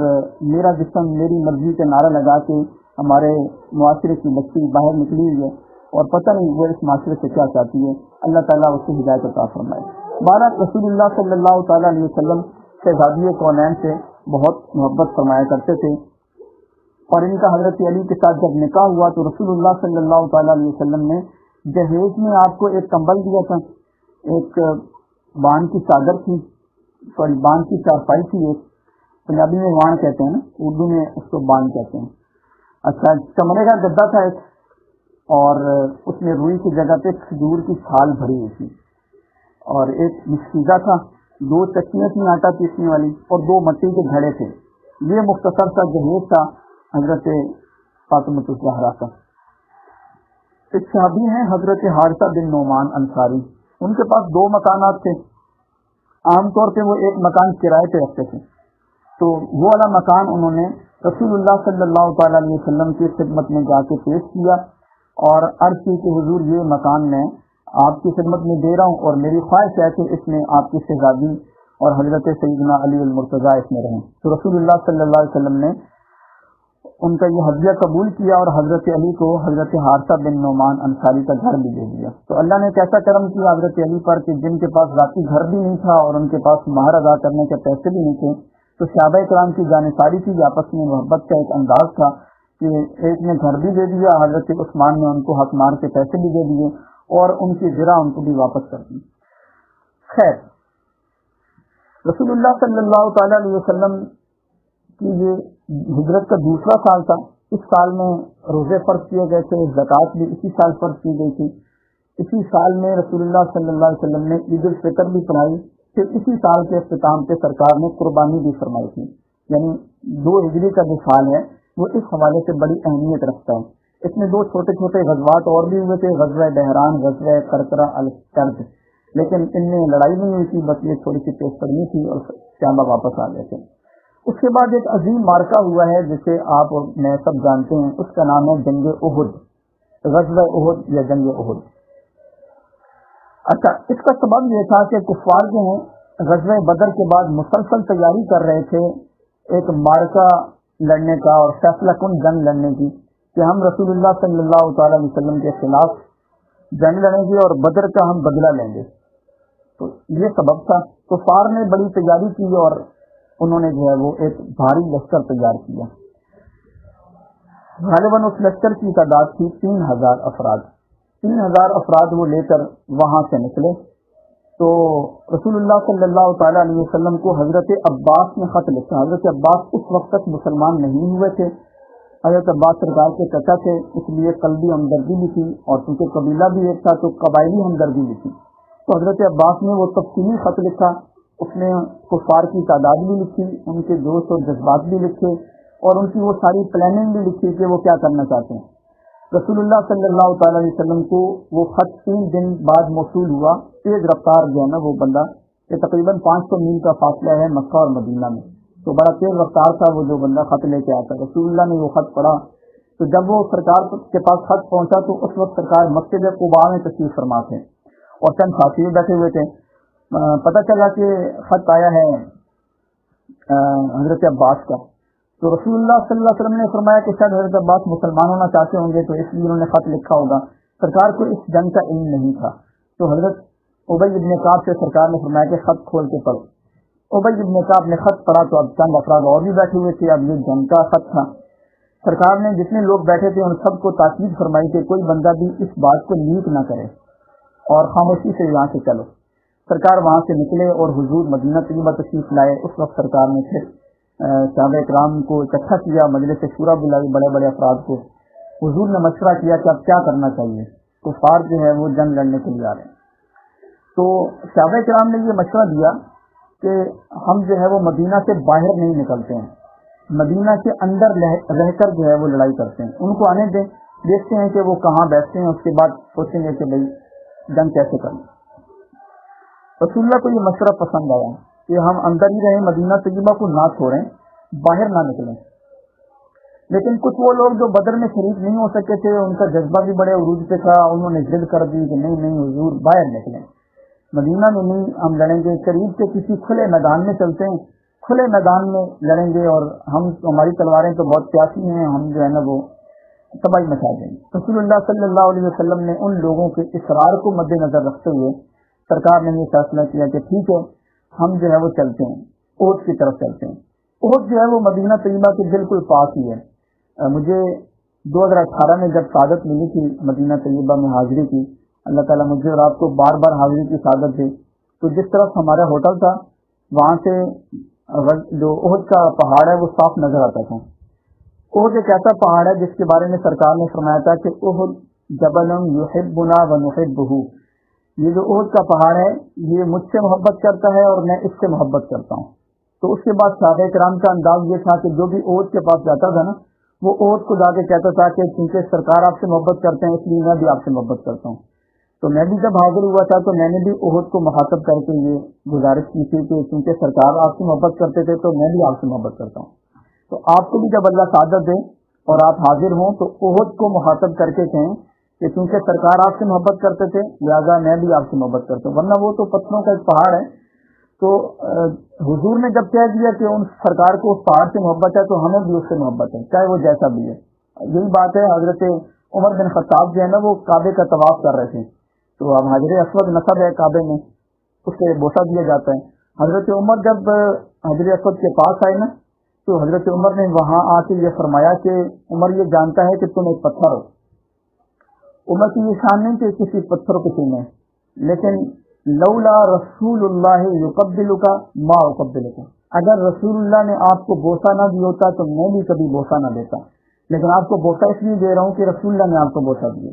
میرا جسم میری مرضی کا نعرہ لگا کے ہمارے معاشرے کی بچی باہر نکلی ہوئی ہے اور پتہ نہیں وہ اس معاشرے سے کیا چاہتی ہے۔ اللہ تعالیٰ اس کو ہدایت عطا فرمائے۔ بہرحال رسول اللہ صلی اللہ تعالیٰ علیہ وسلم شہزادی کونین سے بہت محبت فرمایا کرتے تھے، اور ان کا حضرت علی کے ساتھ جب نکاح ہوا تو رسول اللہ صلی اللہ تعالیٰ علیہ وسلم نے جہیز میں آپ کو ایک کمبل دیا تھا، ایک بان کی چادر تھی، بان کی چارپائی تھی، ایک پنجابی میں وان کہتے ہیں نا، اردو میں اس کو بان کہتے ہیں۔ اچھا، چمڑے کا گدا تھا ایک، اور اس میں روئی کی جگہ پہ کھجور کی چھال بھری ہوئی تھی، اور ایک مشکیزہ تھا، 2 چکیاں تھیں آٹا پیسنے والی، اور 2 مٹی کے گھڑے تھے۔ یہ مختصر سا جہیز تھا حضرت فاطمہ الزہرا کا۔ ایک صحابی ہیں حضرت حارثہ بن نعمان انصاری، ان کے پاس 2 مکانات تھے۔ عام طور پہ وہ ایک مکان کرائے پہ رکھتے تھے، تو وہ والا مکان انہوں نے رسول اللہ صلی اللہ تعالیٰ علیہ وسلم کی خدمت میں جا کے پیش کیا اور عرض کی کہ حضور یہ مکان میں آپ کی خدمت میں دے رہا ہوں اور میری خواہش ہے کہ اس میں آپ کی شہزادی اور حضرت سیدنا علی المرتضیٰ اس میں رہیں۔ تو رسول اللہ صلی اللہ علیہ وسلم نے ان کا یہ ہدیہ قبول کیا اور حضرت علی کو حضرت حارثہ بن نعمان انصاری کا گھر بھی دے دیا۔ تو اللہ نے کیسا کرم کیا حضرت علی پر کہ جن کے پاس ذاتی گھر بھی نہیں تھا اور ان کے پاس مہر ادا کرنے کے پیسے بھی نہیں تھے، تو صحابہ کرام کی جانساری کی آپس میں محبت کا ایک انداز تھا کہ ایک نے گھر بھی دے دیا، حضرت عثمان نے ان کو حق مار کے پیسے بھی دے دیے اور ان کی زرہ ان کو بھی واپس کر دی۔ خیر، رسول اللہ صلی اللہ تعالیٰ علیہ وسلم کی یہ ہجرت کا دوسرا سال تھا۔ اس سال میں روزے فرض کیے گئے تھے، زکوٰۃ بھی اسی سال فرض کی گئی تھی۔ اسی سال میں رسول اللہ صلی اللہ علیہ وسلم نے عید الفطر بھی پڑھائی، پھر اسی سال کے اختتام پہ سرکار نے قربانی بھی فرمائی تھی۔ یعنی 2 ہجری کا جو سال ہے وہ اس حوالے سے بڑی اہمیت رکھتا ہے۔ اس میں 2 چھوٹے چھوٹے غزوات اور بھی ہوئے تھے، غزوہ بحران، غزوہ کرکرہ الکرد، لیکن ان میں لڑائی نہیں ہوئی تھی، بس یہ تھوڑی سی پیش قدمی تھی اور صحابہ واپس آ گئے تھے۔ اس کے بعد ایک عظیم مارکہ ہوا ہے جسے آپ اور میں سب جانتے ہیں، اس کا نام ہے جنگ احد، غزوہ احد یا جنگ احد۔ اچھا، اس کا سبب یہ تھا کہ کفار جو ہیں غزوہ بدر کے بعد مسلسل تیاری کر رہے تھے ایک مارکہ لڑنے کا اور فیصلہ کن جنگ لڑنے کی کہ ہم رسول اللہ صلی اللہ تعالیٰ علیہ وسلم کے خلاف جنگ لڑیں گے اور بدر کا ہم بدلہ لیں گے۔ تو یہ سبب تھا، کفار نے بڑی تیاری کی اور انہوں نے جو ہے وہ ایک بھاری لشکر تیار کیا۔ غالباً اس لشکر کی تعداد تھی 3000 افراد۔ 3000 افراد وہ لے کر وہاں سے نکلے تو رسول اللہ صلی اللہ تعالیٰ علیہ وسلم کو حضرت عباس نے خط لکھا۔ حضرت عباس اس وقت تک مسلمان نہیں ہوئے تھے، حضرت عباس سرکار کے چچا تھے، اس لیے قلبی ہمدردی بھی تھی اور چونکہ قبیلہ بھی ایک تھا تو قبائلی ہمدردی بھی تھی۔ تو حضرت عباس نے وہ تفصیلی خط لکھا اس نے کفار کی تعداد بھی لکھی، ان کے جوش اور جذبات بھی لکھے، اور ان کی وہ ساری پلاننگ بھی لکھی کہ وہ کیا کرنا چاہتے ہیں۔ رسول اللہ صلی اللہ تعالی علیہ وسلم کو وہ خط 3 دن بعد موصول ہوا، تیز رفتار جو ہے نا وہ بندہ، یہ تقریباً 500 میل کا فاصلہ ہے مکہ اور مدینہ میں، تو بڑا تیز رفتار تھا وہ جو بندہ خط لے کے آتا۔ رسول اللہ نے وہ خط پڑھا تو جب وہ سرکار کے پاس خط پہنچا تو اس وقت سرکار مسجد قباء میں تشریف فرما تھے اور چند ساتھی بیٹھے ہوئے تھے۔ پتہ چلا کہ خط آیا ہے حضرت عباس کا، تو رسول اللہ صلی اللہ علیہ وسلم نے فرمایا کہ شاید حضرت عباس مسلمان ہونا چاہتے ہوں گے تو اس لیے انہوں نے خط لکھا ہوگا، سرکار کو اس جنگ کا علم نہیں تھا۔ تو حضرت ابی ابن کعب سے سرکار نے فرمایا کہ خط کھول کے پڑھو۔ ابی ابن کعب نے خط پڑھا تو اب چند افراد اور بھی بیٹھے ہوئے تھے، اب یہ جنگ کا خط تھا۔ سرکار نے جتنے لوگ بیٹھے تھے ان سب کو تاکید فرمائی کہ کوئی بندہ بھی اس بات کو لیک نہ کرے اور خاموشی سے یہاں سے چلو۔ سرکار وہاں سے نکلے اور حضور مدینہ طیبہ تشریف لائے۔ اس وقت سرکار نے پھر صحابہ اکرام کو اکٹھا کیا، مجلس شورا بلائی بڑے بڑے افراد کو۔ حضور نے مشورہ کیا کہ اب کیا کرنا چاہیے، کفار جو ہے وہ جنگ لڑنے کے لیے آ رہے ہیں۔ تو صحابہ اکرام نے یہ مشورہ دیا کہ ہم جو ہے وہ مدینہ سے باہر نہیں نکلتے ہیں، مدینہ کے اندر رہ کر جو ہے وہ لڑائی کرتے ہیں، ان کو آنے دیں، دیکھتے ہیں کہ وہ کہاں بیٹھتے ہیں، اس کے بعد سوچیں گے کہ بھائی جنگ کیسے کریں۔ رسول اللہ کو یہ مشورہ پسند آیا کہ ہم اندر ہی رہیں، مدینہ طیبہ کو نہ چھوڑیں، باہر نہ نکلیں۔ لیکن کچھ وہ لوگ جو بدر میں شریک نہیں ہو سکے تھے، ان کا جذبہ بھی بڑے عروج پہ تھا، انہوں نے ضد کر دی کہ نہیں حضور باہر نکلیں، مدینہ میں نہیں ہم لڑیں گے، قریب کے کسی کھلے میدان میں چلتے ہیں، کھلے میدان میں لڑیں گے اور ہماری تلواریں تو بہت پیاسی ہیں، ہم جو ہے نا وہ تباہی مچا دیں گے۔ رسول اللہ صلی اللہ علیہ وسلم نے ان لوگوں کے اصرار کو مد نظر رکھتے ہوئے سرکار نے یہ فیصلہ کیا کہ ٹھیک ہے ہم جو ہے وہ چلتے ہیں، احد کی طرف چلتے ہیں۔ احد جو ہے وہ مدینہ طیبہ کے بالکل پاس ہی ہے۔ مجھے 2018 میں جب سعادت ملی تھی مدینہ طیبہ میں حاضری کی، اللہ تعالیٰ مجھے اور آپ کو بار بار حاضری کی سعادت دے، تو جس طرف ہمارا ہوٹل تھا وہاں سے جو احد کا پہاڑ ہے وہ صاف نظر آتا تھا۔ احد ایک ایسا پہاڑ ہے جس کے بارے میں سرکار نے فرمایا تھا کہ احد جبل یحبنا ونحبہ، یہ جو احد کا پہاڑ ہے یہ مجھ سے محبت کرتا ہے اور میں اس سے محبت کرتا ہوں۔ تو اس کے بعد صحابہ کرام کا انداز یہ تھا کہ جو بھی احد کے پاس جاتا تھا نا وہ احد کو جا کے کہتا تھا کہ چونکہ سرکار آپ سے محبت کرتے ہیں اس لیے میں بھی آپ سے محبت کرتا ہوں۔ تو میں بھی جب حاضر ہوا تھا تو میں نے بھی احد کو مخاطب کر کے یہ گزارش کی تھی کہ چونکہ سرکار آپ سے محبت کرتے تھے تو میں بھی آپ سے محبت کرتا ہوں۔ تو آپ کو بھی جب اللہ سعادت دے اور آپ حاضر ہوں تو احد کو مخاطب کر کے کہیں کہ چونکہ سرکار آپ سے محبت کرتے تھے لہٰذا میں بھی آپ سے محبت کرتا ہوں، ورنہ وہ تو پتھروں کا ایک پہاڑ ہے۔ تو حضور نے جب کہہ دیا کہ ان سرکار کو اس پہاڑ سے محبت ہے تو ہمیں بھی اس سے محبت ہے، چاہے وہ جیسا بھی ہے۔ یہی بات ہے، حضرت عمر بن خطاب جو ہے نا وہ کعبے کا طواف کر رہے تھے، تو اب حجر اسود نصب ہے کعبے میں، اس سے بوسہ دیا جاتا ہے۔ حضرت عمر جب حجر اسود کے پاس آئے نا تو حضرت عمر نے وہاں آ کے یہ فرمایا کہ عمر یہ جانتا ہے کہ تم ایک پتھر ہو۔ عمر کی یہ شان نہیں کہ کسی پتھر کو چومے، لیکن لولا رسول اللہ یقبلک ما اقبلک، اگر رسول اللہ نے آپ کو بوسہ نہ دیا ہوتا تو میں بھی کبھی بوسہ نہ دیتا، لیکن آپ کو بوسہ اس لیے دے رہا ہوں کہ رسول اللہ نے آپ کو بوسہ دیا۔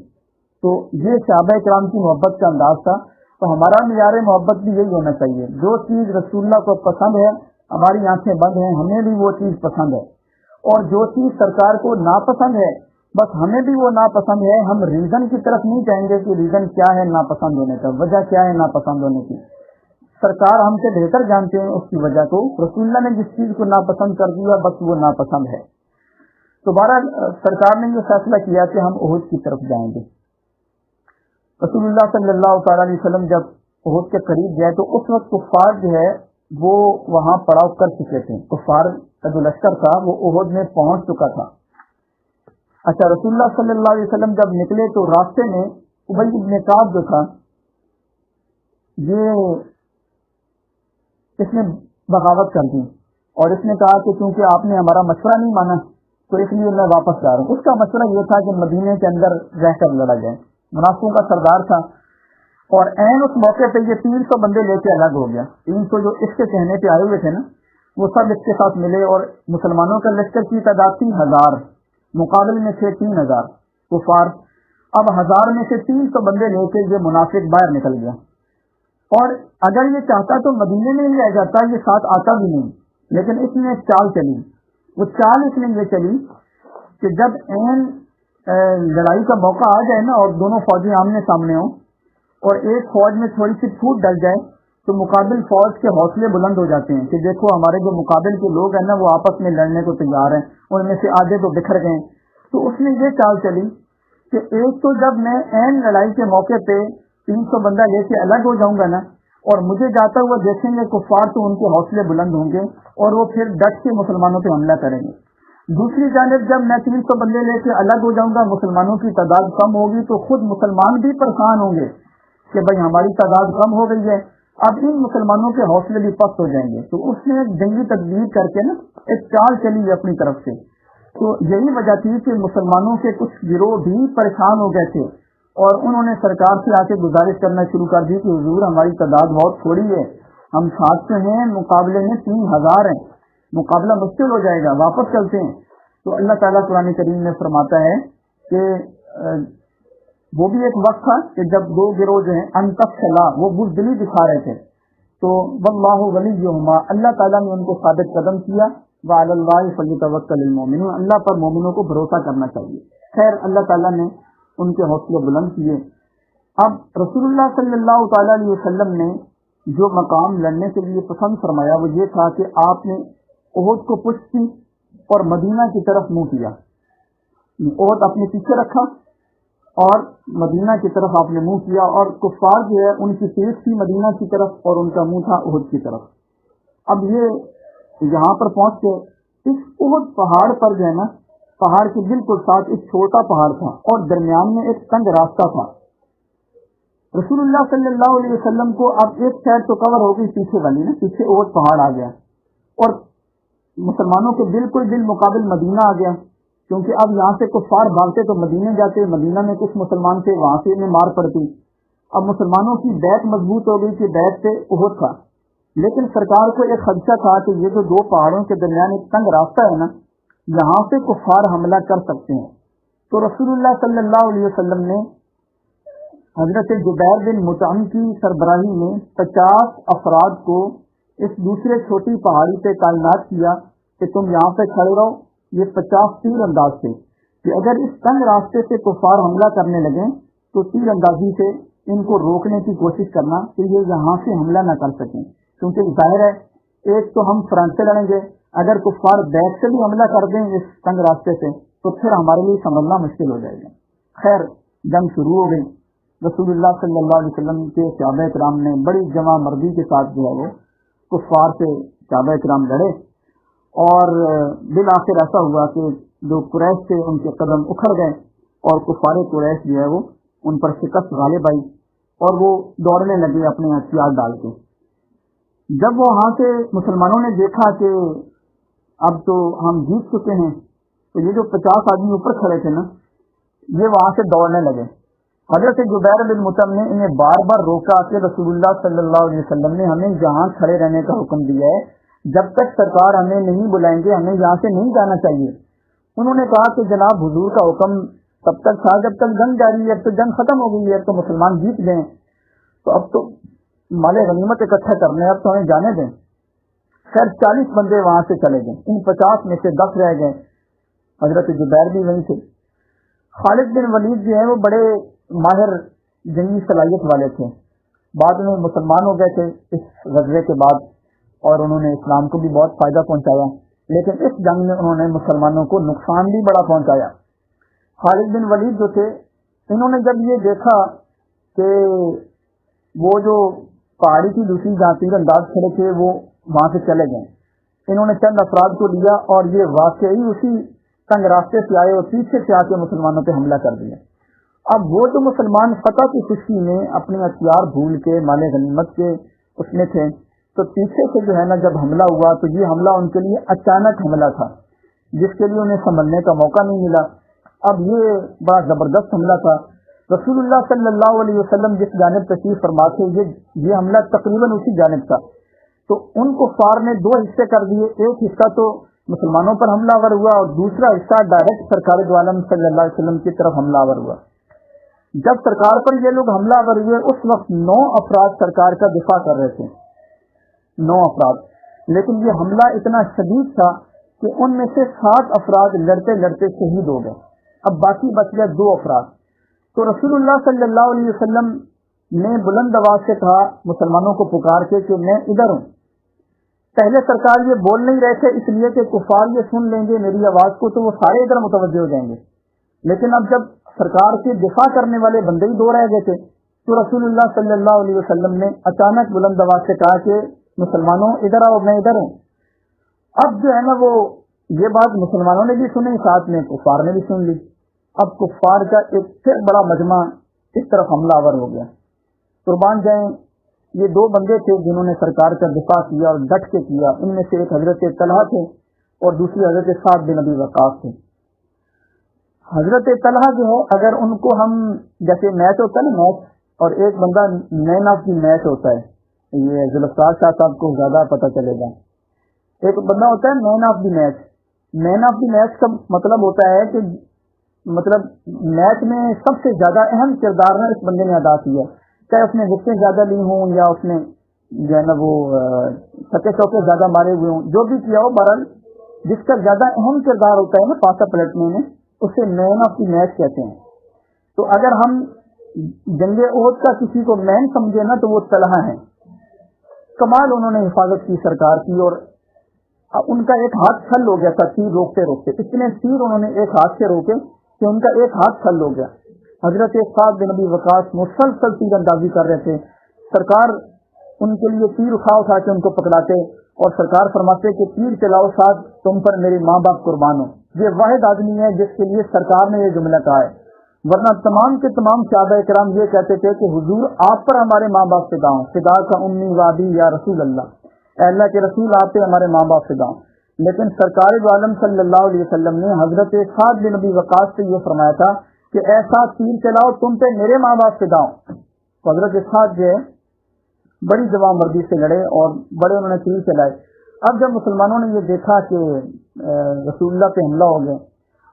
تو یہ صحابہ کرام کی محبت کا انداز تھا۔ تو ہمارا معیار محبت بھی یہی ہونا چاہیے، جو چیز رسول اللہ کو پسند ہے ہماری آنکھیں بند ہیں، ہمیں بھی وہ چیز پسند ہے، اور جو چیز سرکار کو ناپسند ہے بس ہمیں بھی وہ ناپسند ہے۔ ہم ریزن کی طرف نہیں جائیں گے کہ ریزن کیا ہے ناپسند ہونے کا، وجہ کیا ہے ناپسند ہونے کی، سرکار ہم سے بہتر جانتے ہیں اس کی وجہ کو۔ رسول اللہ نے جس چیز کو ناپسند کر دیا بس وہ ناپسند ہے۔ تو بہرحال سرکار نے یہ فیصلہ کیا کہ ہم احد کی طرف جائیں گے۔ رسول اللہ صلی اللہ تعالیٰ علیہ وسلم جب احد کے قریب گئے تو اس وقت کفار جو ہے وہ وہاں پڑاؤ کر چکے تھے، کفار کا جو لشکر تھا وہ احد میں پہنچ چکا تھا۔ اچھا، رسول اللہ صلی اللہ علیہ وسلم جب نکلے تو راستے میں ابی بن کعب جو تھا یہ اس نے بغاوت کر دی اور اس نے کہا کہ چونکہ آپ نے ہمارا مشورہ نہیں مانا تو اس لیے میں واپس جا رہا ہوں۔ اس کا مشورہ یہ تھا کہ مدینے کے اندر رہ کر لڑا جائے، منافقوں کا سردار تھا، اور عین اس موقع پہ یہ 300 بندے لے کے الگ ہو گیا۔ 300 جو اس کے کہنے پہ آئے ہوئے تھے نا وہ سب اس کے ساتھ ملے، اور مسلمانوں کا لشکر کی تعداد 3000، مقابل میں تھے 3000 کفار۔ اب 1000 میں سے 300 بندے لے کے یہ منافق باہر نکل گیا اور اگر یہ چاہتا تو مدینے میں ہی رہ جاتا، یہ ساتھ آتا بھی نہیں، لیکن اس نے ایک چال چلی۔ وہ چال اس نے یہ چلی کہ جب عین لڑائی کا موقع آ جائے نا اور دونوں فوجی آمنے سامنے ہوں اور ایک فوج میں تھوڑی سی پھوٹ ڈل جائے تو مقابل فوج کے حوصلے بلند ہو جاتے ہیں کہ دیکھو ہمارے جو مقابل کے لوگ ہیں نا وہ آپس میں لڑنے کو تیار ہیں، ان میں سے آدھے تو بکھر گئے۔ تو اس نے یہ چال چلی کہ ایک تو جب میں عین لڑائی کے موقع پہ 300 بندہ لے کے الگ ہو جاؤں گا نا اور مجھے جاتا ہوا دیکھیں گے کفار تو ان کے حوصلے بلند ہوں گے اور وہ پھر ڈٹ کے مسلمانوں پہ حملہ کریں گے۔ دوسری جانب جب میں 300 بندے لے کے الگ ہو جاؤں گا، مسلمانوں کی تعداد کم ہوگی تو خود مسلمان بھی پریشان ہوں گے کہ بھائی ہماری تعداد کم ہو گئی ہے، اب ان مسلمانوں کے حوصلے بھی پست ہو جائیں گے۔ تو اس نے ایک جنگی تدبیر کر کے نا ایک چال چلی ہے اپنی طرف سے۔ تو یہی وجہ تھی کہ مسلمانوں کے کچھ گروہ بھی پریشان ہو گئے تھے اور انہوں نے سرکار سے آ کے گزارش کرنا شروع کر دی کہ حضور ہماری تعداد بہت تھوڑی ہے، ہم 700 ہیں، مقابلے میں 3000 ہیں، مقابلہ مشکل ہو جائے گا، واپس چلتے ہیں۔ تو اللہ تعالیٰ قرآن کریم میں فرماتا ہے کہ وہ بھی ایک وقت تھا کہ جب دو گروہ جو ہیں انتفلا وہ بزدلی دکھا رہے تھے، تو واللہ ولیہما اللہ تعالیٰ نے ان کو ثابت قدم کیا، وعلی اللہ فلیتوکل المؤمنون اللہ پر مومنوں کو بھروسہ کرنا چاہیے۔ خیر اللہ تعالیٰ نے ان کے حوصلے بلند کیے۔ اب رسول اللہ صلی اللہ تعالیٰ علیہ وسلم نے جو مقام لڑنے کے لیے پسند فرمایا وہ یہ تھا کہ آپ نے احد کو پشت کی اور مدینہ کی طرف منہ کیا، احد اپنے پیچھے رکھا اور مدینہ کی طرف آپ نے منہ کیا، اور کفار جو ہے ان کی پیٹھ تھی مدینہ کی طرف اور ان کا منہ تھا احد کی طرف۔ اب یہ یہاں پر پہنچ کے اس احد پہاڑ پر جو ہے نا، پہاڑ کے بالکل ساتھ ایک چھوٹا پہاڑ تھا اور درمیان میں ایک تنگ راستہ تھا۔ رسول اللہ صلی اللہ علیہ وسلم کو اب ایک سائڈ تو کور ہو گئی پیچھے والی نا، پیچھے احد پہاڑ آ گیا اور مسلمانوں کے بالکل بالمقابل مدینہ آ گیا، کیونکہ اب یہاں سے کفار بھاگتے تو مدینے جاتے، مدینہ میں کچھ مسلمان تھے وہاں سے انہیں مار پڑتی۔ اب مسلمانوں کی بیعت مضبوط ہو گئی کہ بیعت سے احد تھا، لیکن سرکار کو ایک خدشہ تھا کہ یہ جو دو پہاڑوں کے درمیان ایک تنگ راستہ ہے نا، یہاں سے کفار حملہ کر سکتے ہیں۔ تو رسول اللہ صلی اللہ علیہ وسلم نے حضرت جبیر بن مطعم کی سربراہی میں 50 افراد کو اس دوسرے چھوٹی پہاڑی پہ تعینات کیا کہ تم یہاں پہ کھڑے رہو۔ یہ 50 تیر انداز تھے کہ اگر اس تنگ راستے سے کفار حملہ کرنے لگیں تو تیر اندازی سے ان کو روکنے کی کوشش کرنا کہ یہ یہاں سے حملہ نہ کر سکیں، کیونکہ ظاہر ہے ایک تو ہم فرنٹ سے لڑیں گے، اگر کفار بیک سے بھی حملہ کر دیں اس تنگ راستے سے تو پھر ہمارے لیے سنبھلنا مشکل ہو جائے گا۔ خیر جنگ شروع ہو گئی۔ رسول اللہ صلی اللہ علیہ وسلم کے صحابہ کرام نے بڑی جمع مردی کے ساتھ جو ہے وہ کفار سے صحابہ کرام لڑے، اور بالآخر ایسا ہوا کہ جو قریش سے ان کے قدم اکھڑ گئے اور کفار قریش جو ہے وہ ان پر شکست غالب آئی اور وہ دوڑنے لگے اپنے ہتھیار ڈال کے۔ جب وہ وہاں سے مسلمانوں نے دیکھا کہ اب تو ہم جیت چکے ہیں تو یہ جو 50 آدمی اوپر کھڑے تھے نا یہ وہاں سے دوڑنے لگے۔ حضرت جبیر بن مطعم نے انہیں بار بار روکا کہ رسول اللہ صلی اللہ علیہ وسلم نے ہمیں یہاں کھڑے رہنے کا حکم دیا ہے، جب تک سرکار ہمیں نہیں بلائیں گے ہمیں یہاں سے نہیں جانا چاہیے۔ انہوں نے کہا کہ جناب حضور کا حکم تب تک تھا جب تک جنگ جاری ہے، اب تو جنگ ختم ہو گئی ہے، اب تو مسلمان جیت گئے، تو اب تو مال غنیمت اکٹھا کرنے ہیں، اب تو ہمیں جانے دیں۔ خیر 40 بندے وہاں سے چلے گئے، ان 50 میں سے 10 رہ گئے، حضرت جبیر بھی وہیں تھے۔ خالد بن ولید جو ہے وہ بڑے ماہر جنگی صلاحیت والے تھے، بعد میں مسلمان ہو گئے تھے اس غزوے کے بعد اور انہوں نے اسلام کو بھی بہت فائدہ پہنچایا، لیکن اس جنگ میں انہوں نے مسلمانوں کو نقصان بھی بڑا پہنچایا۔ خالد بن ولید جو تھے انہوں نے جب یہ دیکھا کہ وہ جو پہاڑی کی دوسری جہاں تیر انداز کھڑے تھے وہ وہاں سے چلے گئے، انہوں نے چند افراد کو لیا اور یہ واقعی اسی تنگ راستے سے آئے اور پیچھے سے آ کے مسلمانوں پہ حملہ کر دیا۔ اب وہ جو مسلمان فتح کی خوشی میں اپنے ہتھیار بھول کے مال غنیمت کے اس میں تھے، تو پیچھے سے جو ہے نا جب حملہ ہوا تو یہ حملہ ان کے لیے اچانک حملہ تھا جس کے لیے انہیں سنبھلنے کا موقع نہیں ملا۔ اب یہ بڑا زبردست حملہ تھا۔ رسول اللہ صلی اللہ علیہ وسلم جس جانب تشریف فرما تھے یہ حملہ تقریباً اسی جانب تھا، تو ان کفار نے 2 حصے کر دیے، ایک حصہ تو مسلمانوں پر حملہ آور ہوا اور دوسرا حصہ ڈائریکٹ سرکار دو عالم صلی اللہ علیہ وسلم کی طرف حملہ آور ہوا۔ جب سرکار پر یہ لوگ حملہ آور ہوئے اس وقت 9 افراد سرکار کا دفاع کر رہے تھے، 9 افراد، لیکن یہ حملہ اتنا شدید تھا کہ ان میں سے 7 افراد لڑتے لڑتے شہید ہو گئے، اب باقی بچ گئے 2 افراد۔ تو رسول اللہ صلی اللہ علیہ وسلم نے بلند آواز سے کہا مسلمانوں کو پکار کے کہ میں ادھر ہوں۔ پہلے سرکار یہ بول نہیں رہے تھے اس لیے کہ کفار یہ سن لیں گے میری آواز کو تو وہ سارے ادھر متوجہ ہو جائیں گے، لیکن اب جب سرکار کے دفاع کرنے والے بندے ہی 2 رہ گئے تھے تو رسول اللہ صلی اللہ علیہ وسلم نے اچانک بلند آواز سے کہا کہ مسلمانوں ادھر آؤ، میں ادھر ہوں۔ اب جو ہے نا وہ یہ بات مسلمانوں نے بھی سنی، ساتھ میں کفار نے بھی سن لی۔ اب کفار کا ایک پھر بڑا مجمع اس طرف حملہ آور ہو گیا۔ قربان جائیں یہ 2 بندے تھے جنہوں نے سرکار کا دفاع کیا اور ڈٹ کے کیا، ان میں سے ایک حضرت طلحہ تھے اور دوسری حضرت سعد بن ابی وقاص تھے۔ حضرت طلحہ جو ہے اگر ان کو ہم جیسے میچ ہوتا ہے نا میچ، اور ایک بندہ مین آف دی میچ ہوتا ہے، یہ ذوالفقار شاہ صاحب کو زیادہ پتہ چلے گا، ایک بندہ ہوتا ہے man of the match. Man of the match کا مطلب ہوتا ہے کہ مطلب میچ میں سب سے زیادہ اہم کردار ہے اس بندے نے ادا کیا، چاہے اس نے وکٹیں زیادہ لی ہوں یا اس نے جو ہے نا وہ چھکے چوکے زیادہ مارے ہوئے ہوں، جو بھی کیا ہو، بہرحال جس کا زیادہ اہم کردار ہوتا ہے نا پاسا پلٹنے میں، اسے مین آف دی میچ کہتے ہیں۔ تو اگر ہم جنگ احد کا کسی کو مین سمجھے نا تو وہ طلحہ ہیں، کمال انہوں نے حفاظت کی سرکار کی، اور ان کا ایک ہاتھ چھل ہو گیا تھا تیر روکتے روکتے، اتنے تیر انہوں نے ایک ہاتھ سے روکے کہ ان کا ایک ہاتھ چھل ہو گیا۔ حضرت سعد بن ابی وقاص مسلسل تیر اندازی کر رہے تھے، سرکار ان کے لیے تیر اٹھا کے ان کو پکڑاتے اور سرکار فرماتے کہ تیر چلاؤ سعد، تم پر میرے ماں باپ قربان ہو۔ یہ واحد آدمی ہے جس کے لیے سرکار نے یہ جملہ کہا ہے، ورنہ تمام کے تمام صحابہ کرام یہ کہتے تھے کہ حضور آپ پر ہمارے ماں باپ فدا ہوں، فدا کا امی وابی یا رسول اللہ، اے اللہ کے رسول آپ پہ ہمارے ماں باپ فدا ہوں۔ لیکن سرکار دو عالم صلی اللہ علیہ وسلم نے حضرت سعد بن ابی وقاص سے یہ فرمایا تھا کہ ایسا تیر چلاؤ تم پہ میرے ماں باپ فدا ہوں۔ تو حضرت سعد جو ہے بڑی جوان مردی سے لڑے اور بڑے انہوں نے تیر چلائے۔ اب جب مسلمانوں نے یہ دیکھا کہ رسول اللہ پہ حملہ ہو گیا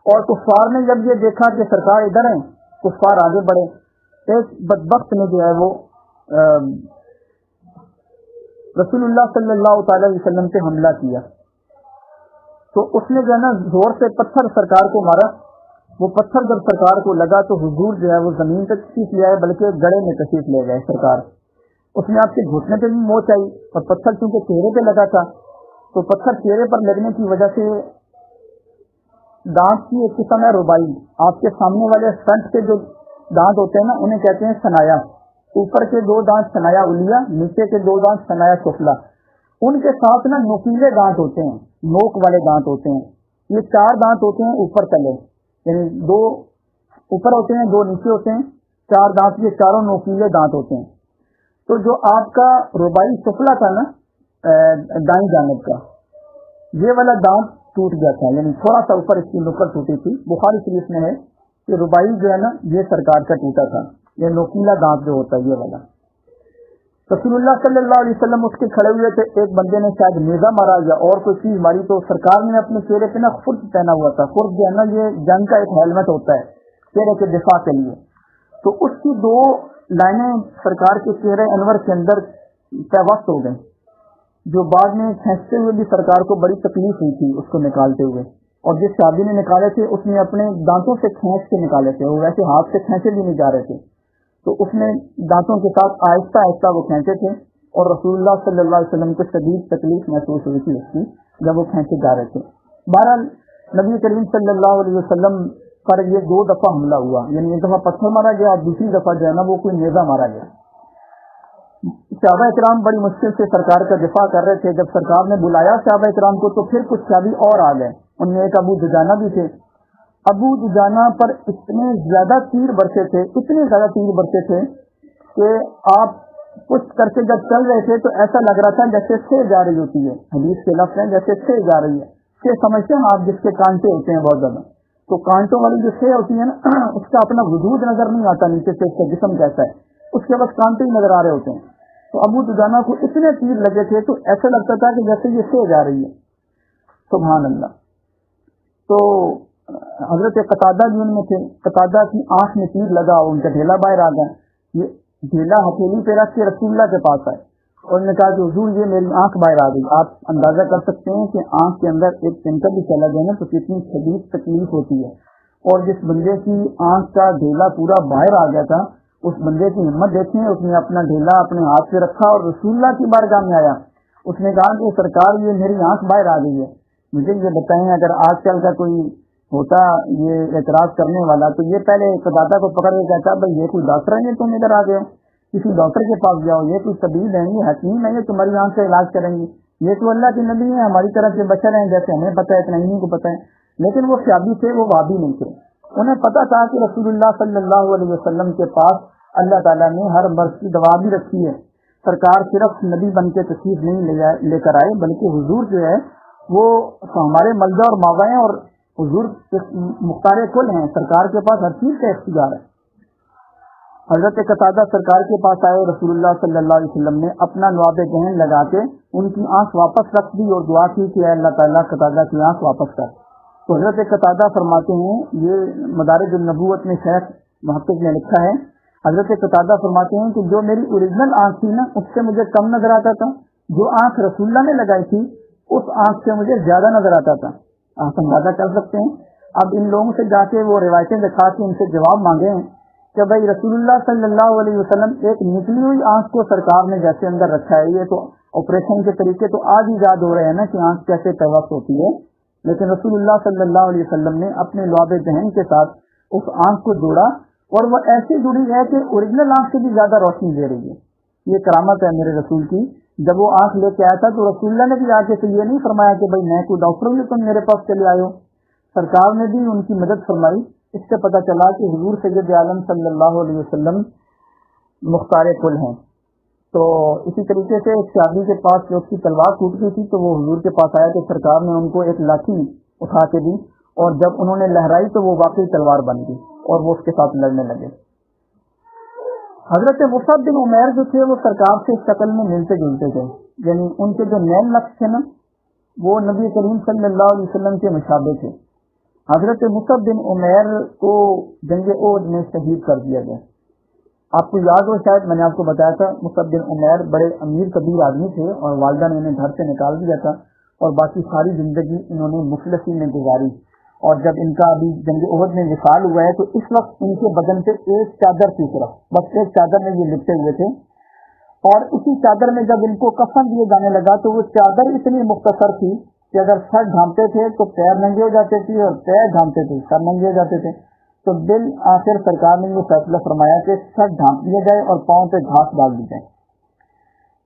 اور کفار نے جب یہ دیکھا کہ سرکار ادھر ہیں، کفار آگے بڑھے، ایک بدبخت نے جو ہے وہ رسول اللہ صلی اللہ تعالی علیہ وسلم پہ حملہ کیا، تو اس نے جو ہے نا زور سے پتھر سرکار کو مارا۔ وہ پتھر جب سرکار کو لگا تو حضور جو ہے وہ زمین تک تشریف لے آئے، بلکہ گڑے میں تشریف لے گئے سرکار۔ اس میں آپ کے گھٹنے پہ بھی موچ آئی، اور پتھر چونکہ چہرے پہ لگا تھا تو پتھر چہرے پر لگنے کی وجہ سے دانت کی ایک قسم ہے ربائی، آپ کے سامنے والے فرنٹ کے جو دانت ہوتے ہیں نا انہیں کہتے ہیں ثنایا، اوپر کے 2 دانت ثنایا علیہ، نیچے کے 2 دانت ثنایا سفلا، ان کے ساتھ نا نوکیلے دانت ہوتے ہیں، نوک والے دانت ہوتے ہیں۔ یہ 4 دانت ہوتے ہیں اوپر تلے، یعنی 2 اوپر ہوتے ہیں 2 نیچے ہوتے ہیں، 4 دانت، یہ چاروں نوکیلے دانت ہوتے ہیں۔ تو جو آپ کا ربائی سفلا تھا نا دائیں جانب کا، یہ والا دانت ٹوٹ گیا تھا، یعنی تھوڑا سا اوپر اس کی نکل ٹوٹی تھی۔ بخاری شریف میں ہے کہ ربائی جو ہے نا یہ سرکار کا ٹوٹا تھا، یہ نوکیلا دانت جو ہوتا ہے یہ والا۔ رسول اللہ صلی اللہ علیہ وسلم اس کے کھڑے ہوئے تھے، ایک بندے نے شاید نیزہ مارا یا اور کوئی چیز ماری، تو سرکار نے اپنے چہرے پہ نا خرد پہنا ہوا تھا۔ خرد جو ہے نا یہ جنگ کا ایک ہیلمٹ ہوتا ہے چہرے کے دفاع کے لیے، تو اس کی 2 لائنیں سرکار کے چہرے انور کے اندر پیوست ہو گئیں، جو بعد میں کھینچتے ہوئے بھی سرکار کو بڑی تکلیف ہوئی تھی اس کو نکالتے ہوئے، اور جس صحابی نے نکالے تھے اس نے اپنے دانتوں سے کھینچ کے نکالے تھے، وہ ویسے ہاتھ سے کھینچے بھی نہیں جا رہے تھے، تو اس نے دانتوں کے ساتھ آہستہ آہستہ وہ کھینچے تھے، اور رسول اللہ صلی اللہ علیہ وسلم کو شدید تکلیف محسوس ہوئی تھی اس کی جب وہ کھینچے جا رہے تھے۔ بہرحال نبی کریم صلی اللہ علیہ وسلم پر یہ 2 دفعہ حملہ ہوا، یعنی ایک دفعہ پتھر مارا گیا اور دوسری دفعہ جو ہے نا وہ کوئی نیزہ مارا گیا۔ صحابہ اکرام بڑی مشکل سے سرکار کا دفاع کر رہے تھے۔ جب سرکار نے بلایا صحابہ اکرام کو تو پھر کچھ صحابی اور آ گئے، ان میں ایک ابو دجانہ بھی تھے۔ ابو دجانہ پر اتنے زیادہ تیر برسے تھے، اتنے زیادہ تیر برسے تھے کہ آپ کچھ کر کے جب چل رہے تھے تو ایسا لگ رہا تھا جیسے سے جا رہی ہوتی ہے، حدیث کے لفظ ہیں جیسے سے جا رہی ہے، سے سمجھتے ہیں آپ جس کے کانٹے ہوتے ہیں بہت زیادہ، تو کانٹوں والی جو سے ہوتی ہے نا اس کا اپنا وجود نظر نہیں آتا، نیچے سے اس کا جسم کیسا ہے، اس کے بس کانٹے ہی نظر آ رہے ہوتے ہیں۔ تو ابو دجانہ کو اتنے تیر لگے تھے تو ایسا لگتا تھا کہ جیسے یہ سے جا رہی ہے، سبحان اللہ۔ تو حضرت قتادہ بھی ان میں تھے. قتادہ کی آنکھ میں تیر لگا, ان کا ڈھیلا باہر آ گیا. یہ ڈھیلا ہتھیلی پہ رکھ کے رسول اللہ کے پاس آئے اور انہوں نے کہا کہ حضور یہ میری آنکھ باہر آ گئی. آپ اندازہ کر سکتے ہیں کہ آنکھ کے اندر ایک کینسر بھی چلا گیا نا تو کتنی شدید تکلیف ہوتی ہے. اور جس بندے کی آنکھ کا ڈھیلا پورا باہر آ گیا تھا, اس بندے کی ہمت دیکھیں, اس نے اپنا ڈھیلا اپنے ہاتھ سے رکھا اور رسول اللہ کی بارگاہ میں آیا. اس نے کہا کہ سرکار یہ میری آنکھ باہر آ گئی ہے, مجھے یہ بتائیں اگر آج کل کا کوئی ہوتا یہ اعتراض کرنے والا تو یہ پہلے قتادہ کو پکڑ کے کہتا بھائی یہ کوئی ڈاکٹر ہے, یہ تم ادھر آ گئے ہو, کسی ڈاکٹر کے پاس جاؤ, یہ کوئی طبیب ہیں, یہ حکیم ہے, یہ تمہاری آنکھ کا علاج کریں گے, یہ تو اللہ کے نبی ہیں, ہماری طرف سے بشر ہیں, جیسے ہمیں پتہ ہے اتنا انہیں کو پتہ ہے. لیکن وہ شادی تھے, وہ وابی نہیں تھے. انہیں پتہ تھا کہ رسول اللہ صلی اللہ علیہ وسلم کے پاس اللہ تعالیٰ نے ہر مرض کی دوا بھی رکھی ہے. سرکار صرف نبی بن کے تشریف نہیں لے کر آئے, بلکہ حضور جو ہے وہ ہمارے ملجا اور ماوا ہیں, اور حضور مختار کل ہیں, سرکار کے پاس ہر چیز کا اختیار ہے. حضرت قتادہ سرکار کے پاس آئے, رسول اللہ صلی اللہ علیہ وسلم نے اپنا لعاب ذہن لگا کے ان کی آنکھ واپس رکھ دی اور دعا کی کہ اے اللہ تعالیٰ قتادہ کی آنکھ واپس کر. تو حضرت قتادہ فرماتے ہیں, یہ مدارج النبوت میں شیخ محقق نے لکھا ہے, حضرت قتادہ فرماتے ہیں کہ جو میری اوریجنل آنکھ تھی نا اس سے مجھے کم نظر آتا تھا, جو آنکھ رسول اللہ نے لگائی تھی اس آنکھ سے مجھے زیادہ نظر آتا تھا. آپ اندازہ کر سکتے ہیں. اب ان لوگوں سے جا کے وہ روایتیں دکھا کے ان سے جواب مانگے ہیں کہ بھائی رسول اللہ صلی اللہ علیہ وسلم ایک نکلی ہوئی آنکھ کو سرکار نے جیسے اندر رکھا ہے, یہ تو آپریشن کے طریقے تو آج ایجاد ہو رہے ہیں نا کہ آنکھ کیسے پیوست ہوتی ہے, لیکن رسول اللہ صلی اللہ علیہ وسلم نے اپنے لعاب ذہن کے ساتھ اس آنکھ کو جوڑا اور وہ ایسی جڑی ہے کہ اوریجنل آنکھ سے بھی زیادہ روشنی دے رہی ہے. یہ کرامت ہے میرے رسول کی. جب وہ آنکھ لے کے آیا تھا تو رسول اللہ نے بھی آگے سے یہ نہیں فرمایا کہ بھائی میں کوئی ڈاکٹر ہوں تم میرے پاس چلے آئے ہو, سرکار نے بھی ان کی مدد فرمائی. اس سے پتہ چلا کہ حضور سید عالم صلی اللہ علیہ وسلم مختار کل ہیں. تو اسی طریقے سے ایک شادی کے پاس جو اس کی تلوار ٹوٹ گئی تھی تو وہ حضور کے پاس آیا کہ سرکار نے ان کو ایک لاٹھی اٹھا کے دی, اور جب انہوں نے لہرائی تو وہ واقعی تلوار بن گئی اور وہ اس کے ساتھ لڑنے لگے. حضرت مصعب بن عمیر جو تھے وہ سرکار سے شکل میں ملتے جلتے تھے, یعنی ان کے جو نین نقش تھے نا وہ نبی کریم صلی اللہ علیہ وسلم کے مشابہ تھے. حضرت مصعب بن عمیر کو جنگ احد میں شہید کر دیا گیا. آپ کو یاد ہو شاید میں نے آپ کو بتایا تھا مصعب بن عمیر بڑے امیر کبیر آدمی تھے اور والدہ نے انہیں گھر سے نکال دیا تھا اور باقی ساری زندگی انہوں نے مفلسی میں گزاری. اور جب ان کا ابھی جنگ احد میں وصال ہوا ہے تو اس وقت ان کے بدن پہ ایک چادر تھی, صرف بس ایک چادر میں یہ لپٹے ہوئے تھے, اور اسی چادر میں جب ان کو کفن دیے جانے لگا تو وہ چادر اتنی مختصر تھی کہ اگر سر ڈھانپتے تھے تو پیر ننگے ہو جاتے تھے اور پیر ڈھانپتے تھے سر ننگے ہو جاتے تھے. تو بالآخر سرکار نے یہ فیصلہ فرمایا کہ سر ڈھانپ لیا جائے اور پاؤں پہ گھاس ڈال دی جائے.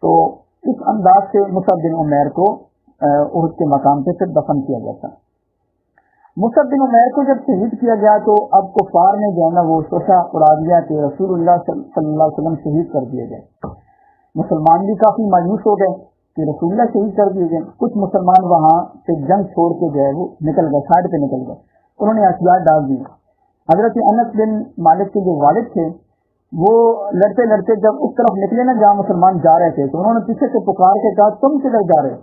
تو اس انداز سے مصعب بن عمیر کو احد کے مقام پہ پھر دفن کیا گیا تھا. مصعب بن عمیر کو جب شہید کیا گیا تو اب کفار نے جو ہے نا وہ شوشہ اڑا دیا کہ رسول اللہ صلی اللہ علیہ وسلم شہید کر دیے گئے. مسلمان بھی کافی مایوس ہو گئے کہ رسول اللہ شہید کر دیے گئے. کچھ مسلمان وہاں سے جنگ چھوڑ کے جو ہے وہ نکل گئے, سائڈ پہ نکل گئے, انہوں نے ہتھیار ڈال دیے. حضرت انس بن مالک کے جو والد تھے وہ لڑتے لڑتے جب اس طرف نکلے نا جہاں مسلمان جا رہے تھے تو انہوں نے پیچھے سے پکار کے کہا تم کدھر جا رہے ہو.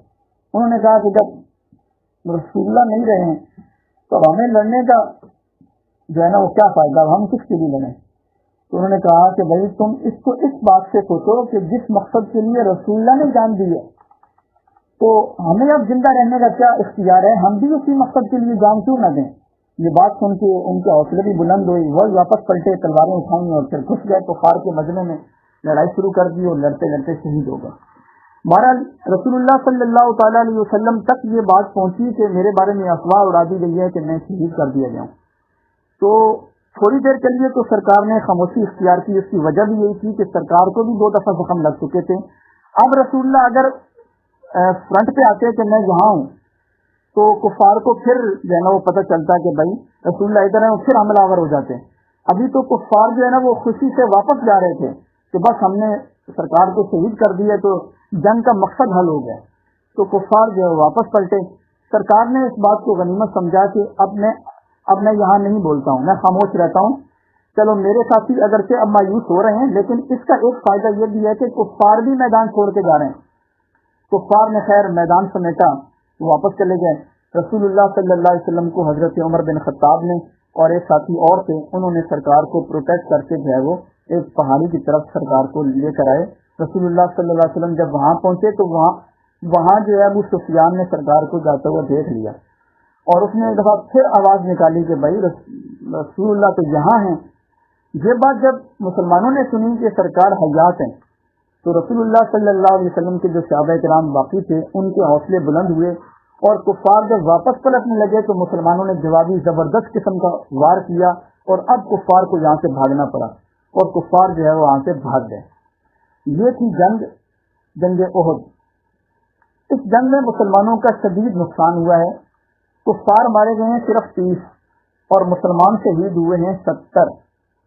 انہوں نے کہا کہ جب رسول اللہ نہیں رہے ہیں تو ہمیں لڑنے کا جو ہے نا وہ کیا فائدہ, ہم کس کے لیے لڑیں. تو انہوں نے کہا کہ بھائی تم اس کو اس بات سے سوچو کہ جس مقصد کے لیے رسول اللہ نے جان دی ہے تو ہمیں اب زندہ رہنے کا کیا اختیار ہے, ہم بھی اسی مقصد کے لیے جان کیوں نہ دیں. یہ بات سن کے ان کے حوصلے بھی بلند ہوئی, وہ واپس پلٹے, تلواریں اٹھائیں اور پھر گھس گئے کفار کے مجمع میں, لڑائی شروع کر دی اور لڑتے لڑتے شہید ہو گئے. بہرحال رسول اللہ صلی اللہ تعالیٰ علیہ وسلم تک یہ بات پہنچی کہ میرے بارے میں افواہ اڑا دی گئی ہے کہ میں شہید کر دیا گیا ہوں. تو تھوڑی دیر کے لیے تو سرکار نے خاموشی اختیار کی. اس کی وجہ بھی یہی تھی کہ سرکار کو بھی 2 دفعہ زخم لگ چکے تھے. اب رسول اللہ اگر فرنٹ پہ آتے کہ میں یہاں ہوں تو کفار کو پھر جو ہے نا وہ پتہ چلتا کہ بھائی رسول اللہ ادھر ہیں, پھر حملہ آور ہو جاتے. ابھی تو کفار جو ہے نا وہ خوشی سے واپس جا رہے تھے کہ بس ہم نے سرکار کو شہید کر دیا تو جنگ کا مقصد حل ہو گیا. تو کفار جو ہے واپس پلٹے. سرکار نے اس بات کو غنیمت سمجھا کہ اب میں یہاں نہیں بولتا ہوں, میں خاموش رہتا ہوں. چلو میرے ساتھی اگرچہ اب مایوس ہو رہے ہیں لیکن اس کا ایک فائدہ یہ بھی ہے کہ کفار بھی میدان چھوڑ کے جا رہے ہیں. کفار نے خیر میدان سمیٹا, واپس چلے گئے. رسول اللہ صلی اللہ علیہ وسلم کو حضرت عمر بن خطاب نے اور ایک ساتھی اور تھے، انہوں نے سرکار کو پروٹیکٹ کر کے جو ہے وہ ایک پہاڑی کی طرف سرکار کو لے کر آئے۔ رسول اللہ صلی اللہ علیہ وسلم جب وہاں پہنچے تو وہاں جو ہے ابو سفیان نے سرکار کو جاتا ہوا دیکھ لیا، اور اس نے ایک دفعہ پھر آواز نکالی کہ بھائی رسول اللہ تو یہاں ہیں۔ یہ بات جب مسلمانوں نے سنی کہ سرکار حیات ہیں تو رسول اللہ صلی اللہ علیہ وسلم کے جو صحابہ کرام باقی تھے ان کے حوصلے بلند ہوئے، اور کفار جب واپس پلٹنے لگے تو مسلمانوں نے جوابی زبردست قسم کا وار کیا، اور اب کفار کو یہاں سے بھاگنا پڑا، اور کفار جو ہے وہ وہاں سے بھاگ گئے۔ یہ تھی جنگ احد۔ اس جنگ میں مسلمانوں کا شدید نقصان ہوا ہے، کفار مارے گئے ہیں صرف 30 اور مسلمان شہید ہوئے ہیں 70،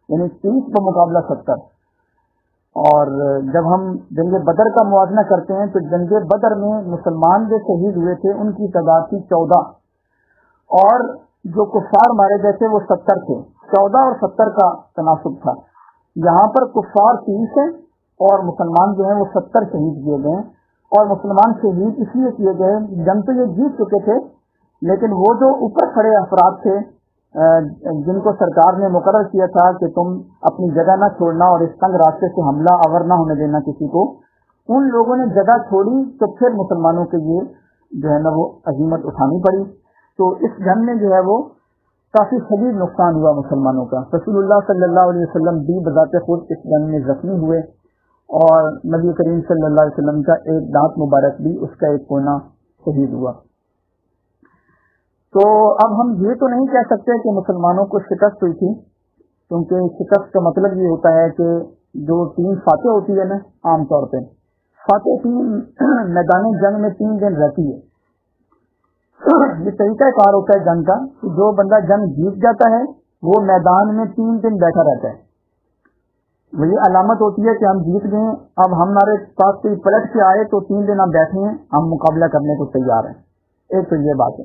یعنی 30 بمقابلہ 70۔ اور جب ہم جنگ بدر کا موازنہ کرتے ہیں تو جنگ بدر میں مسلمان جو شہید ہوئے تھے ان کی تعداد تھی 14، اور جو کفار مارے گئے تھے وہ 70 تھے۔ 14 اور 70 کا تناسب تھا۔ یہاں پر کفار 30 ہیں اور مسلمان جو ہیں وہ 70 شہید کیے گئے ہیں، اور مسلمان شہید اس لیے کیے گئے، جنگ تو یہ جیت چکے تھے لیکن وہ جو اوپر کھڑے افراد تھے جن کو سرکار نے مقرر کیا تھا کہ تم اپنی جگہ نہ چھوڑنا اور اس تنگ راستے سے حملہ آور نہ ہونے دینا کسی کو، ان لوگوں نے جگہ چھوڑی تو پھر مسلمانوں کے یہ جو ہے نا وہ عزیمت اٹھانی پڑی۔ تو اس جنگ میں جو ہے وہ کافی شدید نقصان ہوا مسلمانوں کا۔ رسول اللہ صلی اللہ علیہ وسلم بھی بذات خود اس جنگ میں زخمی ہوئے، اور نبی کریم صلی اللہ علیہ وسلم کا ایک دانت مبارک بھی، اس کا ایک کونا شہید ہوا۔ تو اب ہم یہ تو نہیں کہہ سکتے کہ مسلمانوں کو شکست ہوئی تھی، کیونکہ شکست کا مطلب یہ ہوتا ہے کہ جو ٹیم فاتح ہوتی ہے نا، عام طور پہ فاتح ٹیم میدان جنگ میں 3 دن رہتی ہے۔ یہ طریقہ کار ہوتا ہے جنگ کا کہ جو بندہ جنگ جیت جاتا ہے وہ میدان میں 3 دن بیٹھا رہتا ہے۔ وہی علامت ہوتی ہے کہ ہم جیت گئے، اب ہمارے پاس کوئی پلٹ کے آئے تو 3 دن ہم بیٹھے ہیں، ہم مقابلہ کرنے کو تیار ہیں۔ ایک تو یہ بات ہے،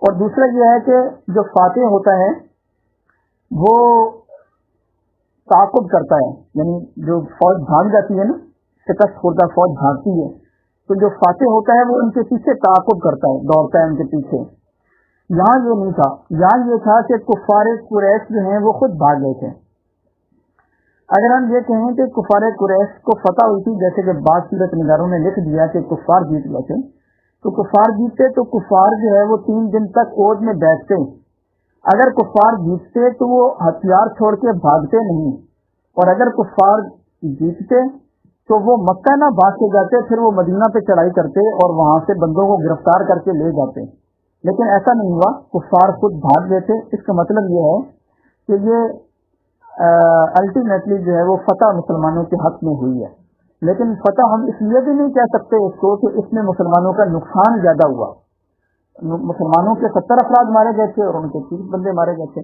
اور دوسرا یہ ہے کہ جو فاتح ہوتا ہے وہ تعاقب کرتا ہے، یعنی جو فوج بھاگ جاتی ہے نا، شکست خوردہ فوج بھاگتی ہے، تو جو فاتح ہوتا ہے وہ ان کے پیچھے تعاقب کرتا ہے، دوڑتا ہے ان کے پیچھے۔ یہاں یہ نہیں تھا، یہاں یہ تھا کہ کفار قریش جو ہیں وہ خود بھاگ گئے تھے۔ اگر ہم یہ کہیں کہ کفار قریش کو فتح ہوئی تھی، جیسے کہ بعض سیرت نگاروں نے لکھ دیا کہ کفار جیت گئے تھے، تو کفار جیتتے تو کفار جو ہے وہ 3 دن تک عود میں بیٹھتے۔ اگر کفار جیتتے تو وہ ہتھیار چھوڑ کے بھاگتے نہیں، اور اگر کفار جیتتے تو وہ مکہ نہ بھاگ کے جاتے، پھر وہ مدینہ پہ چڑھائی کرتے اور وہاں سے بندوں کو گرفتار کر کے لے جاتے۔ لیکن ایسا نہیں ہوا، کفار خود بھاگ گئے تھے۔ اس کا مطلب یہ ہے کہ یہ الٹیمیٹلی جو ہے وہ فتح مسلمانوں کے حق میں ہوئی ہے، لیکن فتح ہم اس لیے بھی نہیں کہہ سکتے اس کو کہ اس میں مسلمانوں کا نقصان زیادہ ہوا۔ مسلمانوں کے 70 افراد مارے گئے تھے اور ان کے 30 بندے مارے گئے تھے،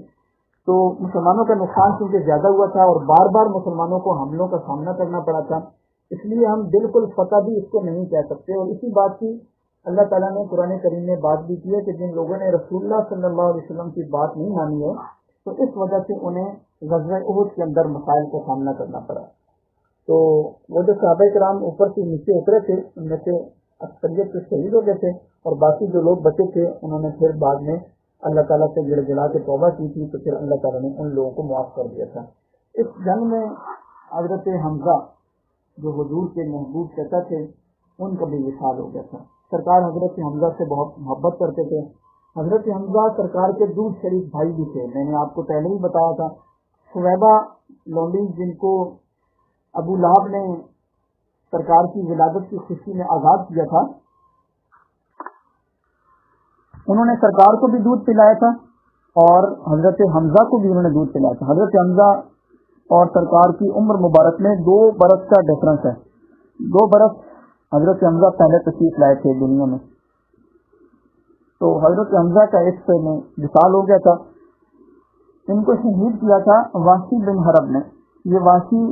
تو مسلمانوں کا نقصان کیونکہ زیادہ ہوا تھا اور بار بار مسلمانوں کو حملوں کا سامنا کرنا پڑا تھا، اس لیے ہم بالکل فتح بھی اس کو نہیں کہہ سکتے۔ اور اسی بات کی اللہ تعالیٰ نے قرآن کریم میں بات بھی کی ہے کہ جن لوگوں نے رسول اللہ صلی اللہ علیہ وسلم کی بات نہیں مانی ہے تو اس وجہ سے انہیں غزوہ احد کے اندر مسائل کا سامنا کرنا پڑا۔ تو وہ جو صحابہ کرام اوپر سے نیچے اترے تھے ان میں سے اکثریت تو شہید ہو گئے تھے، اور باقی جو لوگ بچے تھے انہوں نے پھر بعد میں اللہ تعالیٰ سے گڑ گڑا کے توبہ کی تھی، تو پھر اللہ تعالیٰ نے ان لوگوں کو معاف کر دیا تھا۔ اس جنگ میں حضرت حمزہ جو حضور کے محبوب چچا تھے ان کا بھی وصال ہو گیا تھا۔ سرکار حضرت حمزہ سے بہت محبت کرتے تھے۔ حضرت حمزہ سرکار کے دودھ شریف بھائی بھی تھے، میں نے آپ کو پہلے ہی بتایا تھا۔ صہیبہ لونڈی جن کو ابو لہب نے سرکار کی ولادت کی خوشی میں آزاد کیا تھا، انہوں نے سرکار کو بھی دودھ پلایا تھا اور حضرت حمزہ کو بھی انہوں نے دودھ پلایا تھا۔ حضرت حمزہ اور سرکار کی عمر مبارک میں 2 برس کا ڈفرنس ہے۔ 2 برس حضرت حمزہ پہلے تشریف لائے تھے دنیا میں، تو حضرت حمزہ کا اس سے میں وصال ہو گیا تھا۔ ان کو شہید کیا تھا واسی بن حرب نے۔ یہ واسی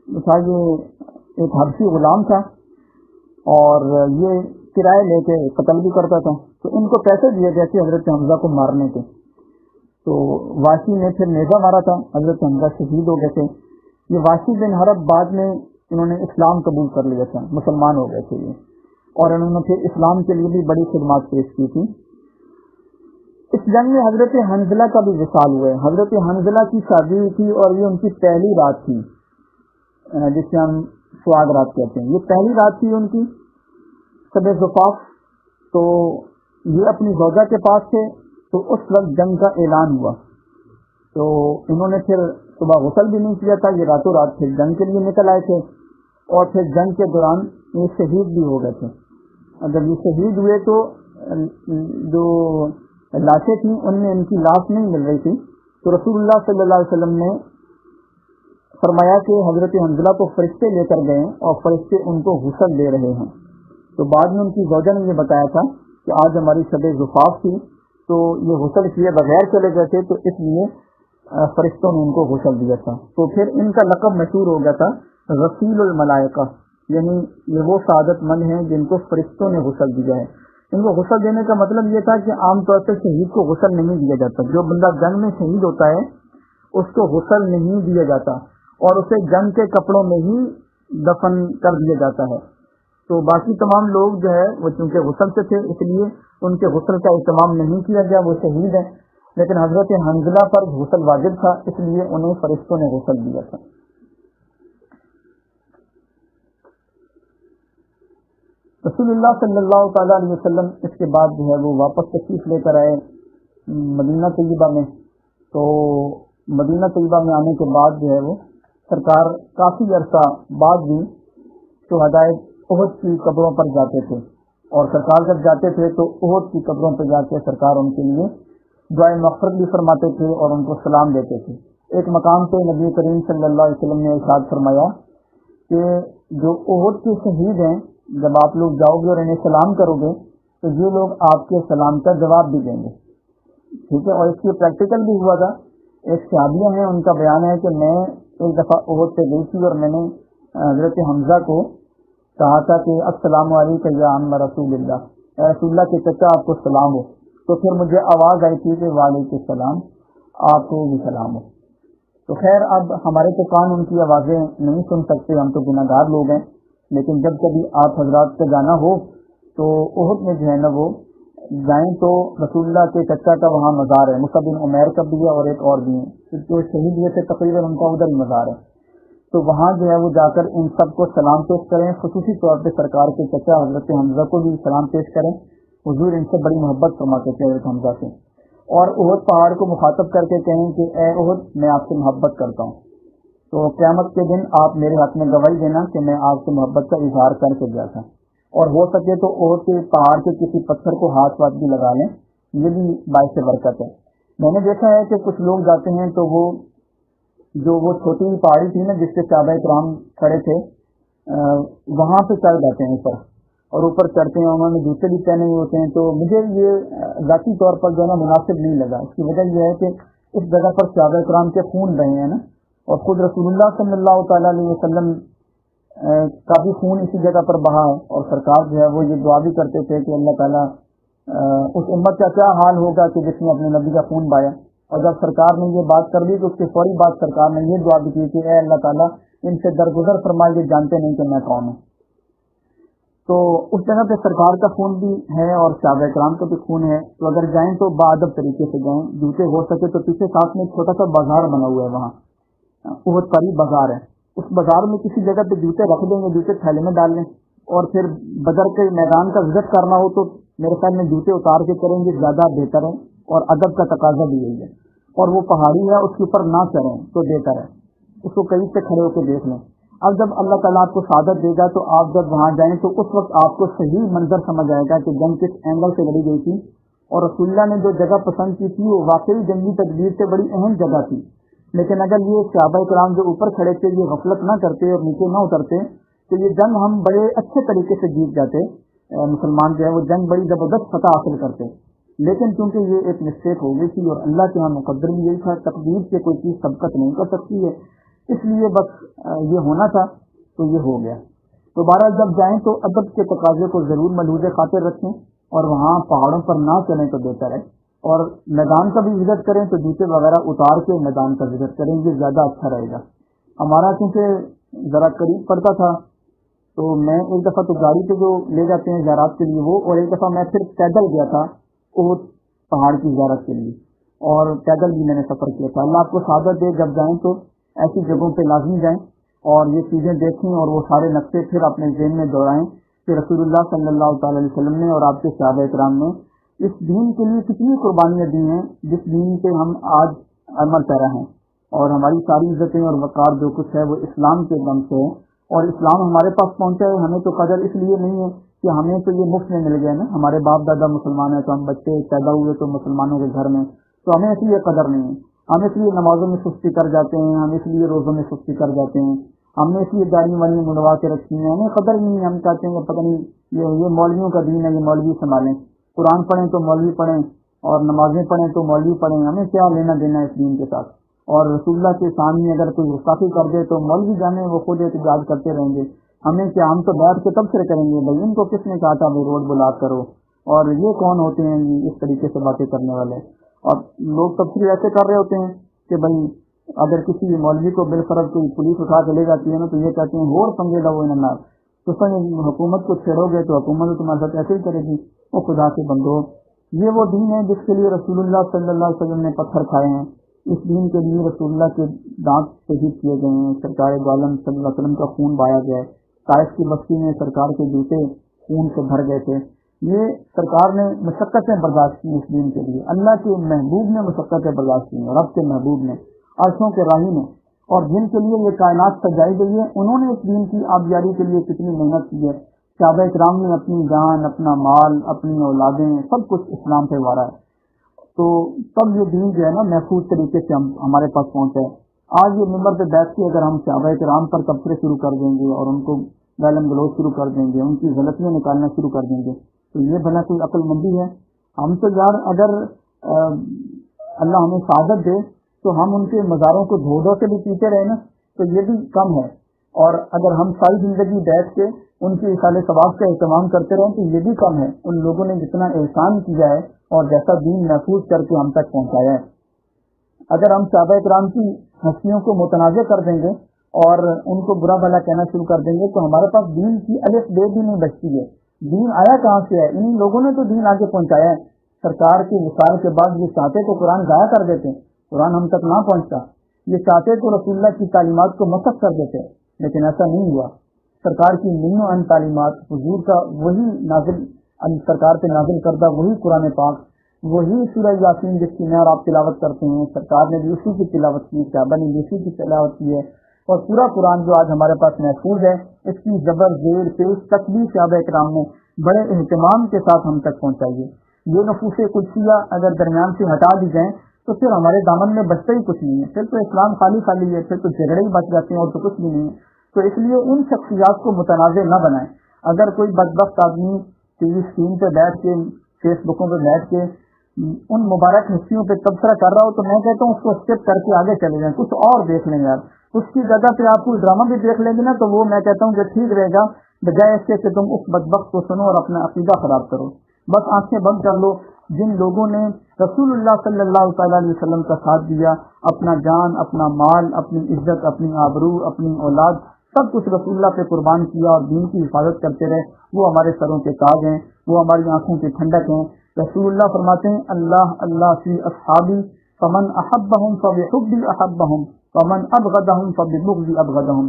تھا، یہ ایک حبشی غلام تھا اور یہ کرائے لے کے قتل بھی کرتا تھا، تو ان کو پیسے دیے گئے تھے حضرت حمزہ کو مارنے کے، تو واسی نے پھر نیزہ مارا تھا، حضرت حمزہ شہید ہو گئے تھے۔ یہ واسی بن حرب بعد میں انہوں نے اسلام قبول کر لیا تھا، مسلمان ہو گئے تھے یہ، اور انہوں نے پھر اسلام کے لیے بھی بڑی خدمات پیش کی تھی۔ اس جنگ میں حضرت حنزلہ کا بھی وصال ہوا ہے. حضرت حنزلہ کی شادی ہوئی تھی اور یہ ان کی پہلی رات تھی جسے ہم سواگ رات کہتے ہیں. یہ پہلی رات تھی ان کی شب زفاف. تو یہ اپنی زوجہ کے پاس تھے. تو اس وقت جنگ کا اعلان ہوا. تو انہوں نے پھر صبح غسل بھی نہیں کیا تھا. یہ راتوں رات پھر جنگ کے لیے نکل آئے تھے اور پھر جنگ کے دوران یہ شہید بھی ہو گئے تھے. جب یہ شہید ہوئے تو جو لاشیں تھیں ان میں ان کی لاش نہیں مل رہی تھی. تو رسول اللہ صلی اللہ علیہ وسلم نے فرمایا کہ حضرت حنزلہ کو فرشتے لے کر گئے اور فرشتے ان کو غسل دے رہے ہیں. تو بعد میں ان کی زوجہ نے یہ بتایا تھا کہ آج ہماری شب زفاف تھی تو یہ غسل کیے بغیر چلے گئے تھے تو اس لیے فرشتوں نے ان کو غسل دیا تھا. تو پھر ان کا لقب مشہور ہو گیا تھا غسیل الملائکہ، یعنی یہ وہ سعادت مند ہیں جن کو فرشتوں نے غسل دیا ہے. ان کو غسل دینے کا مطلب یہ تھا کہ عام طور سے شہید کو غسل نہیں دیا جاتا. جو بندہ جنگ میں شہید ہوتا ہے اس کو غسل نہیں دیا جاتا اور اسے جنگ کے کپڑوں میں ہی دفن کر دیا جاتا ہے. تو باقی تمام لوگ جو ہے وہ چونکہ غسل سے تھے اس لیے ان کے غسل کا اہتمام نہیں کیا گیا، وہ شہید ہیں. لیکن حضرت حنزلہ پر غسل واجب تھا اس لیے انہیں فرشتوں نے غسل دیا تھا. رسول اللہ صلی اللہ تعالیٰ علیہ وسلم اس کے بعد جو ہے وہ واپس تشریف لے کر آئے مدینہ طیبہ میں. تو مدینہ طیبہ میں آنے کے بعد جو ہے وہ سرکار کافی عرصہ بعد بھی شہدائے احد کی قبروں پر جاتے تھے. اور سرکار جب جاتے تھے تو احد کی قبروں پر جا کے سرکار ان کے لیے دعائے مغفرت بھی فرماتے تھے اور ان کو سلام دیتے تھے. ایک مقام پہ نبی کریم صلی اللہ علیہ وسلم نے ارشاد فرمایا کہ جو احد کے شہید ہیں جب آپ لوگ جاؤ گے اور انہیں سلام کرو گے تو یہ لوگ آپ کے سلام کا جواب بھی دیں گے. ٹھیک ہے. اور اس کی پریکٹیکل بھی ہوا تھا. ایک صحابیہ ہیں ان کا بیان ہے کہ میں ایک دفعہ احد پہ گئی تھی اور میں نے حضرت حمزہ کو کہا تھا کہ السلام علیکم یا عم رسول اللہ، اے رسول اللہ کے چچا آپ کو سلام ہو. تو پھر مجھے آواز آئی تھی کہ وعلیکم السلام، آپ کو بھی سلام ہو. تو خیر اب ہمارے تو کان ان کی آوازیں نہیں سن سکتے، ہم تو گناہگار لوگ ہیں. لیکن جب کبھی آپ حضرات کا جانا ہو تو احد میں جو ہے نا وہ جائیں تو رسول اللہ کے چچا کا وہاں مزار ہے، مصعب بن عمیر کا بھی ہے اور ایک اور بھی ہے جو شہید ہوئے تھے تقریباً ان کا ادھر ہی مزار ہے. تو وہاں جو ہے وہ جا کر ان سب کو سلام پیش کریں. خصوصی طور پہ سرکار کے چچا حضرت حمزہ کو بھی سلام پیش کریں. حضور ان سے بڑی محبت فرماتے تھے حضرت حمزہ سے. اور احد پہاڑ کو مخاطب کر کے کہیں کہ اے احد میں آپ سے محبت کرتا ہوں. تو قیامت کے دن آپ میرے ہاتھ میں گواہی دینا کہ میں آپ سے محبت کا اظہار کر کے گیا تھا. اور ہو سکے تو احد کے پہاڑ کے کسی پتھر کو ہاتھ بھی لگا لیں، یہ بھی باعث برکت ہے. میں نے دیکھا ہے کہ کچھ لوگ جاتے ہیں تو وہ چھوٹی پہاڑی تھی نا جس سے صحابہ کرام کھڑے تھے وہاں پہ چڑھ جاتے ہیں اوپر اور اوپر چڑھتے ہیں. انہوں نے جوتے بھی پہنے ہوئے ہوتے ہیں. تو مجھے یہ ذاتی طور پر جو ہے نا مناسب نہیں لگا. اس کی وجہ یہ ہے کہ اس جگہ پر صحابہ کرام کے خون رہے ہیں نا، اور خود رسول اللہ صلی اللہ تعالیٰ علیہ وسلم کا بھی خون اسی جگہ پر بہا ہے. اور سرکار جو ہے وہ یہ دعا بھی کرتے تھے کہ اللہ تعالیٰ اس امت کا کیا حال ہوگا کہ جس نے اپنے نبی کا خون بہایا. اور جب سرکار نے یہ بات کر لی تو اس کے فوری بعد سرکار نے یہ دعا بھی کی کہ اے اللہ تعالیٰ ان سے درگزر فرمائے، یہ جانتے نہیں کہ میں کون ہوں. تو اس جگہ پہ سرکار کا خون بھی ہے اور صحابہ کرام کا بھی خون ہے. تو اگر جائیں تو باادب طریقے سے جائیں. جوتے ہو سکے تو پیچھے ساتھ میں ایک چھوٹا سا بازار بنا ہوا ہے، وہاں بہت ساری بازار ہے. اس بازار میں کسی جگہ پہ جوتے رکھ دیں گے، جوتے تھیلے میں ڈال لیں. اور پھر بدر کے میدان کا وزٹ کرنا ہو تو میرے خیال میں جوتے اتار کے کریں گے زیادہ بہتر ہے. اور ادب کا تقاضا بھی یہی ہے. اور وہ پہاڑی ہے اس کے اوپر نہ چڑھیں تو بہتر ہے. اس کو قریب سے کھڑے ہو کے دیکھ لیں. اب جب اللہ تعالیٰ آپ کو سعادت دے گا تو آپ جب وہاں جائیں تو اس وقت آپ کو صحیح منظر سمجھ آئے گا کہ جنگ کس اینگل سے لڑی گئی تھی. اور رسول اللہ نے جو جگہ پسند کی تھی وہ واقعی جنگی تدبیر سے بڑی اہم جگہ تھی. لیکن اگر یہ صحابہ کرام جو اوپر کھڑے تھے یہ غفلت نہ کرتے اور نیچے نہ اترتے تو یہ جنگ ہم بڑے اچھے طریقے سے جیت جاتے. مسلمان جو ہے وہ جنگ بڑی زبردست فتح حاصل کرتے. لیکن چونکہ یہ ایک مسٹیک ہو گئی تھی اور اللہ کے ہاں مقدر بھی یہی تھا، تقدیر سے کوئی چیز سبقت نہیں کر سکتی ہے، اس لیے بس یہ ہونا تھا تو یہ ہو گیا. تو بہرحال جب جائیں تو ادب کے تقاضے کو ضرور ملحوظ خاطر رکھیں اور وہاں پہاڑوں پر نہ چلیں تو بہتر ہے. اور میدان کا بھی وزٹ کریں تو جوتے وغیرہ اتار کے میدان کا وزٹ کریں، یہ زیادہ اچھا رہے گا. ہمارا کیونکہ ذرا قریب پڑتا تھا تو میں ایک دفعہ تو گاڑی پہ جو لے جاتے ہیں زیارات کے لیے وہ، اور ایک دفعہ میں پھر پیدل گیا تھا پہاڑ کی زیارت کے لیے، اور پیدل بھی میں نے سفر کیا تھا۔ اللہ آپ کو سعادت دے، جب جائیں تو ایسی جگہوں پہ لازمی جائیں اور یہ چیزیں دیکھیں اور وہ سارے نقشے پھر اپنے ذہن میں دوہرائیں کہ رسول اللہ صلی اللہ تعالی علیہ وسلم نے اور آپ کے صحابہ کرام نے اس دین کے لیے کتنی قربانیاں دی ہیں، جس دین پہ ہم آج عمل پیرا ہیں، اور ہماری ساری عزتیں اور وقار جو کچھ ہے وہ اسلام کے دم سے ہے، اور اسلام ہمارے پاس پہنچا ہے۔ ہمیں تو قدر اس لیے نہیں ہے کہ ہمیں تو یہ مفت میں مل گیا نا، ہمارے باپ دادا مسلمان ہیں تو ہم بچے پیدا ہوئے تو مسلمانوں کے گھر میں، تو ہمیں اس لیے قدر نہیں ہے، ہم اس لیے نمازوں میں سستی کر جاتے ہیں، ہم اس لیے روزوں میں سستی کر جاتے ہیں، ہم نے اس لیے داڑھی والی منڈوا کے رکھی ہیں، ہمیں قدر نہیں ہے، ہم کہتے ہیں کہ پتہ نہیں یہ مولویوں کا دین ہے، یہ مولوی سنبھالیں، قرآن پڑھیں تو مولوی پڑھیں اور نمازیں پڑھیں تو مولوی پڑھیں، ہمیں کیا لینا دینا اس دین کے ساتھ۔ اور رسول اللہ کے سامنے اگر کوئی گستاخی کر دے تو مولوی جانے وہ خود احتجاج کرتے رہیں گے، ہمیں کیا، ہم تو بیٹھ کے تبصرے کریں گے بھائی ان کو کس نے کہا تھا بھائی روڈ بلاک کرو، اور یہ کون ہوتے ہیں اس طریقے سے باتیں کرنے والے۔ اور لوگ تبصرے ایسے کر رہے ہوتے ہیں کہ بھائی اگر کسی مولوی کو بالفرض کوئی پولیس اٹھا کے لے جاتی ہے نا تو یہ کہتے ہیں اور پنگے لو انہوں، تو سر حکومت کو چھیڑو گے تو حکومت تمہارے ساتھ ایسے ہی کرے گی۔ وہ خدا کے بندو، یہ وہ دین ہے جس کے لیے رسول اللہ صلی اللہ علیہ وسلم نے پتھر کھائے ہیں، اس دین کے لیے رسول اللہ کے دانت شہید کیے گئے ہیں، سرکار دو عالم صلی اللہ علیہ وسلم کا خون بہایا گیا ہے، طائف کی بستی میں سرکار کے جوتے خون سے بھر گئے تھے، یہ سرکار نے مشقتیں برداشت کی اس دین کے لیے، اللہ کے محبوب نے مشقتیں برداشت کی ہیں، رب کے محبوب نے، عرشوں کے راہی نے، اور جن کے لیے یہ کائنات سجائی گئی ہے انہوں نے اس دین کی آبیاری کے لیے کتنی محنت کی ہے۔ صحابہ کرام نے اپنی جان، اپنا مال، اپنی اولادیں سب کچھ اسلام پہ وارا ہے، تو تب یہ دین جو ہے نا محفوظ طریقے سے ہمارے پاس پہنچا ہے۔ آج یہ ممبر پہ بیٹھ کے اگر ہم صحابہ کرام پر تبصرے شروع کر دیں گے اور ان کو گالم گلوچ شروع کر دیں گے، ان کی غلطیاں نکالنا شروع کر دیں گے، تو یہ بھلا کوئی عقل مندی ہے؟ ہم تو یار اگر اللہ ہمیں سعادت دے تو ہم ان کے مزاروں کو دھو دھو کے بھی پیتے رہے نا تو یہ بھی کم ہے، اور اگر ہم ساری زندگی بیٹھ کے ان کے اصال ثواب کا اہتمام کرتے رہیں تو یہ بھی کم ہے۔ ان لوگوں نے جتنا احسان کیا ہے اور جیسا دین محفوظ کر کے ہم تک پہنچایا ہے، اگر ہم صحابہ کرام کی ہستیوں کو متنازع کر دیں گے اور ان کو برا بھلا کہنا شروع کر دیں گے تو ہمارے پاس دین کی الف بے بھی نہیں بچتی ہے۔ دین آیا کہاں سے ہے؟ انہی لوگوں نے تو دین آگے پہنچایا ہے۔ سرکار کی وصال کے بعد یہ چاہتے تو قرآن ضائع کر دیتے، قرآن ہم تک نہ پہنچتا، یہ چاہتے تو رسول اللہ کی تعلیمات کو مسخ کر دیتے، لیکن ایسا نہیں ہوا۔ سرکار کی من و ان تعلیمات، حضور کا وہی نازل، سرکار پہ نازل کردہ وہی قرآن پاک، وہی سورہ یاسین جس کی میں اور آپ تلاوت کرتے ہیں، سرکار نے بھی اسی کی تلاوت کی، صحابہ نے بھی اسی کی تلاوت کی ہے، اور پورا قرآن جو آج ہمارے پاس محفوظ ہے اس کی زبر زیر پیش تک بھی صحابہ کرام نے بڑے اہتمام کے ساتھ ہم تک پہنچائی ہے۔ یہ نفوس قدسیہ اگر درمیان سے ہٹا دی جائیں تو پھر ہمارے دامن میں بچتا ہی کچھ نہیں ہے، پھر تو اسلام خالی خالی ہے، پھر تو جھگڑے ہی بچ جاتے ہیں اور تو کچھ بھی نہیں ہے۔ تو اس لیے ان شخصیات کو متنازع نہ بنائیں۔ اگر کوئی بدبخت آدمی ٹی وی اسکرین پہ بیٹھ کے، فیس بکوں پہ بیٹھ کے ان مبارک ہستیوں پہ تبصرہ کر رہا ہو تو میں کہتا ہوں اس کو اسکپ کر کے آگے چلے جائیں، کچھ اور دیکھ لیں یار، اس کی جگہ پہ آپ کوئی ڈرامہ بھی دیکھ لیں گے نا تو وہ میں کہتا ہوں کہ ٹھیک رہے گا، بجائے اس کے کہ تم اس بدبخت کو سنو اور اپنا عقیدہ خراب کرو۔ بس آنکھیں بند کر لو۔ جن لوگوں نے رسول اللہ صلی اللہ تعالیٰ علیہ وسلم کا ساتھ دیا، اپنا جان، اپنا مال، اپنی عزت، اپنی آبرو، اپنی اولاد سب کچھ رسول اللہ پہ قربان کیا اور دین کی حفاظت کرتے رہے، وہ ہمارے سروں کے تاج ہیں، وہ ہماری آنکھوں کی ٹھنڈک ہیں۔ رسول اللہ فرماتے ہیں اللہ اللہ فی اصحابی فمن احبہم فبحبی احبہم فمن ابغضہم فببغضی ابغضہم۔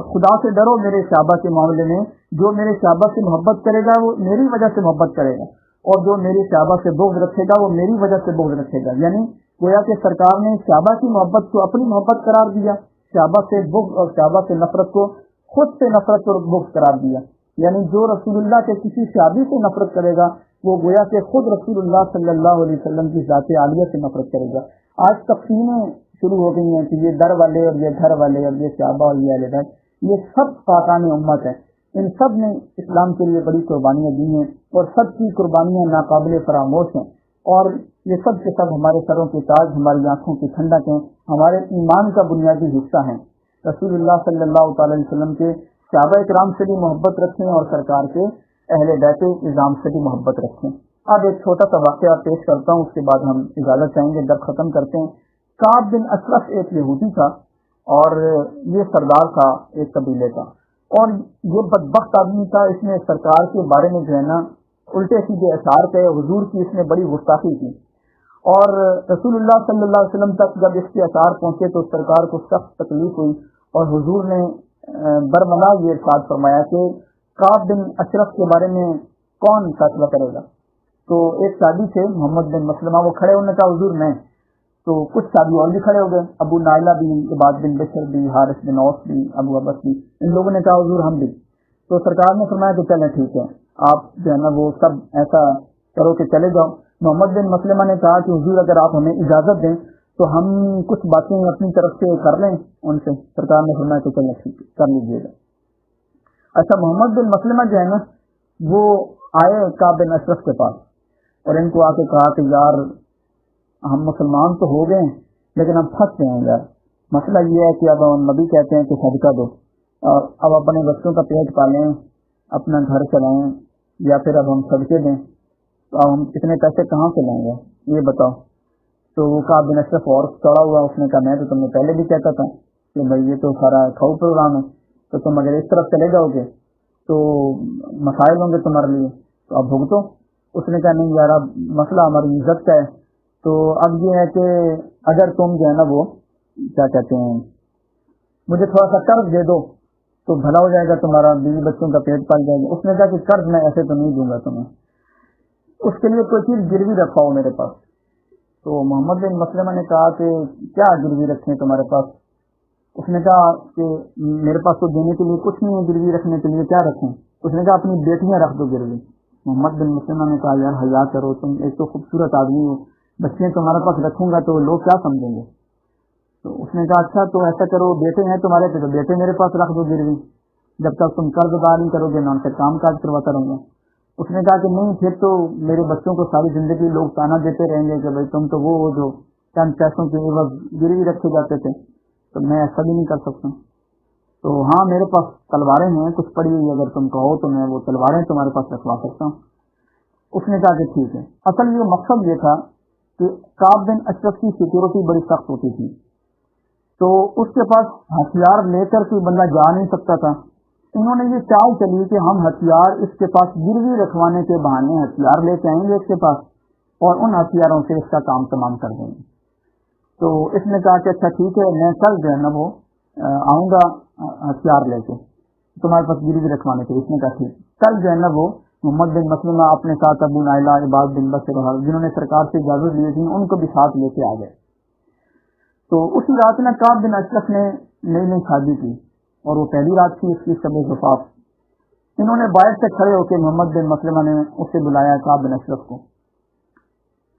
خدا سے ڈرو میرے صحابہ کے معاملے میں، جو میرے صحابہ سے محبت کرے گا وہ میری وجہ سے محبت کرے گا، اور جو میری صحابہ سے بغض رکھے گا وہ میری وجہ سے بغض رکھے گا۔ یعنی گویا کہ سرکار نے صحابہ کی محبت کو اپنی محبت قرار دیا، صحابہ سے بغض اور صحابہ سے نفرت کو خود سے نفرت اور بغض قرار دیا۔ یعنی جو رسول اللہ کے کسی صحابی سے نفرت کرے گا وہ گویا کہ خود رسول اللہ صلی اللہ علیہ وسلم کی ذات عالیہ سے نفرت کرے گا۔ آج تقسیمیں شروع ہو گئی ہیں کہ یہ در والے اور یہ گھر والے اور یہ صحابہ اور یہ اہل بیت، یہ سب خاقان امت ہیں، ان سب نے اسلام کے لیے بڑی قربانیاں دی ہیں اور سب کی قربانیاں ناقابل فراموش ہیں، اور یہ سب کے سب ہمارے سروں کے تاج، ہماری آنکھوں کی ٹھنڈک ہیں، ہمارے ایمان کا بنیادی حصہ ہیں۔ رسول اللہ صلی اللہ تعالی علیہ وسلم کے صحابہ کرام سے بھی محبت رکھیں اور سرکار کے اہل بیت نظام سے بھی محبت رکھیں۔ اب ایک چھوٹا سا واقعہ پیش کرتا ہوں، اس کے بعد ہم اجازت چاہیں گے، درد ختم کرتے ہیں۔ کعب بن اشرف ایک یہودی تھا اور یہ سردار تھا ایک قبیلے کا، اور یہ بدبخت آدمی تھا، اس نے سرکار کے بارے میں جو ہے نا الٹے سیدھے اشعار کہے، حضور کی اس نے بڑی گستاخی کی، اور رسول اللہ صلی اللہ علیہ وسلم تک جب اس کے اشعار پہنچے تو سرکار کو سخت تکلیف ہوئی، اور حضور نے برملا یہ ارشاد فرمایا کہ کعب بن اشرف کے بارے میں کون فیصلہ کرے گا؟ تو ایک صحابی تھے محمد بن مسلمہ، وہ کھڑے، انہوں نے کہا حضور میں، تو کچھ صحابی اور بھی کھڑے ہو گئے، ابو نائلہ بھی، عباد بن بشر بھی، حارث بن اوس بھی، ابو عبس بھی، ان لوگوں نے کہا حضور ہم بھی۔ تو سرکار نے فرمایا کہ چلیں ٹھیک ہے، آپ جو ہے نا وہ سب ایسا کرو کہ چلے جاؤ۔ محمد بن مسلمہ نے کہا کہ حضور اگر آپ ہمیں اجازت دیں تو ہم کچھ باتیں اپنی طرف سے کر لیں ان سے۔ سرکار نے فرمایا کہ چلیں ٹھیک ہے، کر لیجیے گا۔ اچھا، محمد بن مسلمہ جو ہے نا وہ آئے کعب بن اشرف کے پاس، اور ان کو آ کے کہا کہ یار ہم مسلمان تو ہو گئے لیکن ہم پھنس گئے ہیں یار، مسئلہ یہ ہے کہ اب نبی کہتے ہیں کہ صدقہ دو، اور اب اپنے بچوں کا پیٹ پالیں، اپنا گھر چلائیں، یا پھر اب ہم صدقے دیں، تو اب ہم اتنے پیسے کہاں سے لیں گے یہ بتاؤ۔ تو وہ کعب بن اشرف اور چڑھا ہوا، اس نے کہا میں تو تم نے پہلے بھی کہتا تھا کہ بھائی یہ تو سارا کھاؤ پروگرام ہے، تو تم اگر اس طرف چلے جاؤ گے تو مسائل ہوں گے تمہارے لیے، تو اب بھگتو۔ اس نے کہا نہیں یار اب مسئلہ ہماری عزت کا ہے، تو اب یہ ہے کہ اگر تم جو ہے نا وہ کیا کہتے ہیں مجھے تھوڑا سا قرض دے دو تو بھلا ہو جائے گا تمہارا، بیوی بچوں کا پیٹ پال جائے گا۔ اس نے کہا کہ قرض میں ایسے تو نہیں دوں گا تمہیں، اس کے لیے کوئی چیز گروی رکھواؤ میرے پاس۔ تو محمد بن مسلمہ نے کہا کہ کیا گروی رکھیں تمہارے پاس؟ اس نے کہا کہ میرے پاس تو دینے کے لیے کچھ نہیں ہے، گروی رکھنے کے لیے کیا رکھیں؟ اس نے کہا اپنی بیٹیاں رکھ دو گروی۔ محمد بن مسلمہ نے کہا یار حیا کرو، تم ایک تو خوبصورت آدمی ہو، بچے تمہارے پاس رکھوں گا تو لوگ کیا سمجھیں گے؟ تو اس نے کہا اچھا تو ایسا کرو، بیٹے ہیں تمہارے تو بیٹے میرے پاس رکھ دو گروی، جب تک تم قرض ادا نہیں کرو گے میں ان سے کام کاج کرواتا رہوں گا۔ اس نے کہا کہ نہیں، پھر تو میرے بچوں کو ساری زندگی لوگ تانا دیتے رہیں گے کہ بھائی تم تو وہ ہو جو چند پیسوں کے عوض گروی رکھے جاتے تھے، تو میں ایسا بھی نہیں کر سکتا۔ تو ہاں میرے پاس تلواریں ہیں کچھ پڑی ہوئی، اگر تم کہو تو میں وہ تلواریں تمہارے پاس رکھوا سکتا ہوں۔ اس نے کہا کہ ٹھیک ہے۔ اصل یہ مقصد یہ تھا کہ کعب بن اشرف کی سیکورٹی بڑی سخت ہوتی تھی، تو اس کے پاس ہتھیار لے کر کوئی بندہ جا نہیں سکتا تھا۔ انہوں نے یہ چال چلی کہ ہم ہتھیار اس کے پاس گروی رکھوانے کے بہانے ہتھیار لے کے آئیں گے اس کے پاس، اور ان ہتھیاروں سے اس کا کام تمام کر دیں گے۔ تو اس نے کہا کہ اچھا ٹھیک ہے، میں کل جو ہے نا وہ آؤں گا ہتھیار لے کے تمہارے پاس گروی رکھوانے کے۔ اس نے کہا ٹھیک۔ کل جو ہے نا وہ محمد بن مسلمہ اپنے ساتھ ابو نائلہ، عباد بن بشر، جنہوں نے سرکار سے اجازت لی تھی، ان کو بھی ساتھ لے کے آ گئے۔ تو اسی رات میں کعب بن اشرف نے نئی نئی شادی کی، اور وہ پہلی رات تھی اس کی شب زفاف۔ انہوں نے باہر سے کھڑے ہو کے محمد بن مسلمہ نے اسے بلایا کعب بن اشرف کو۔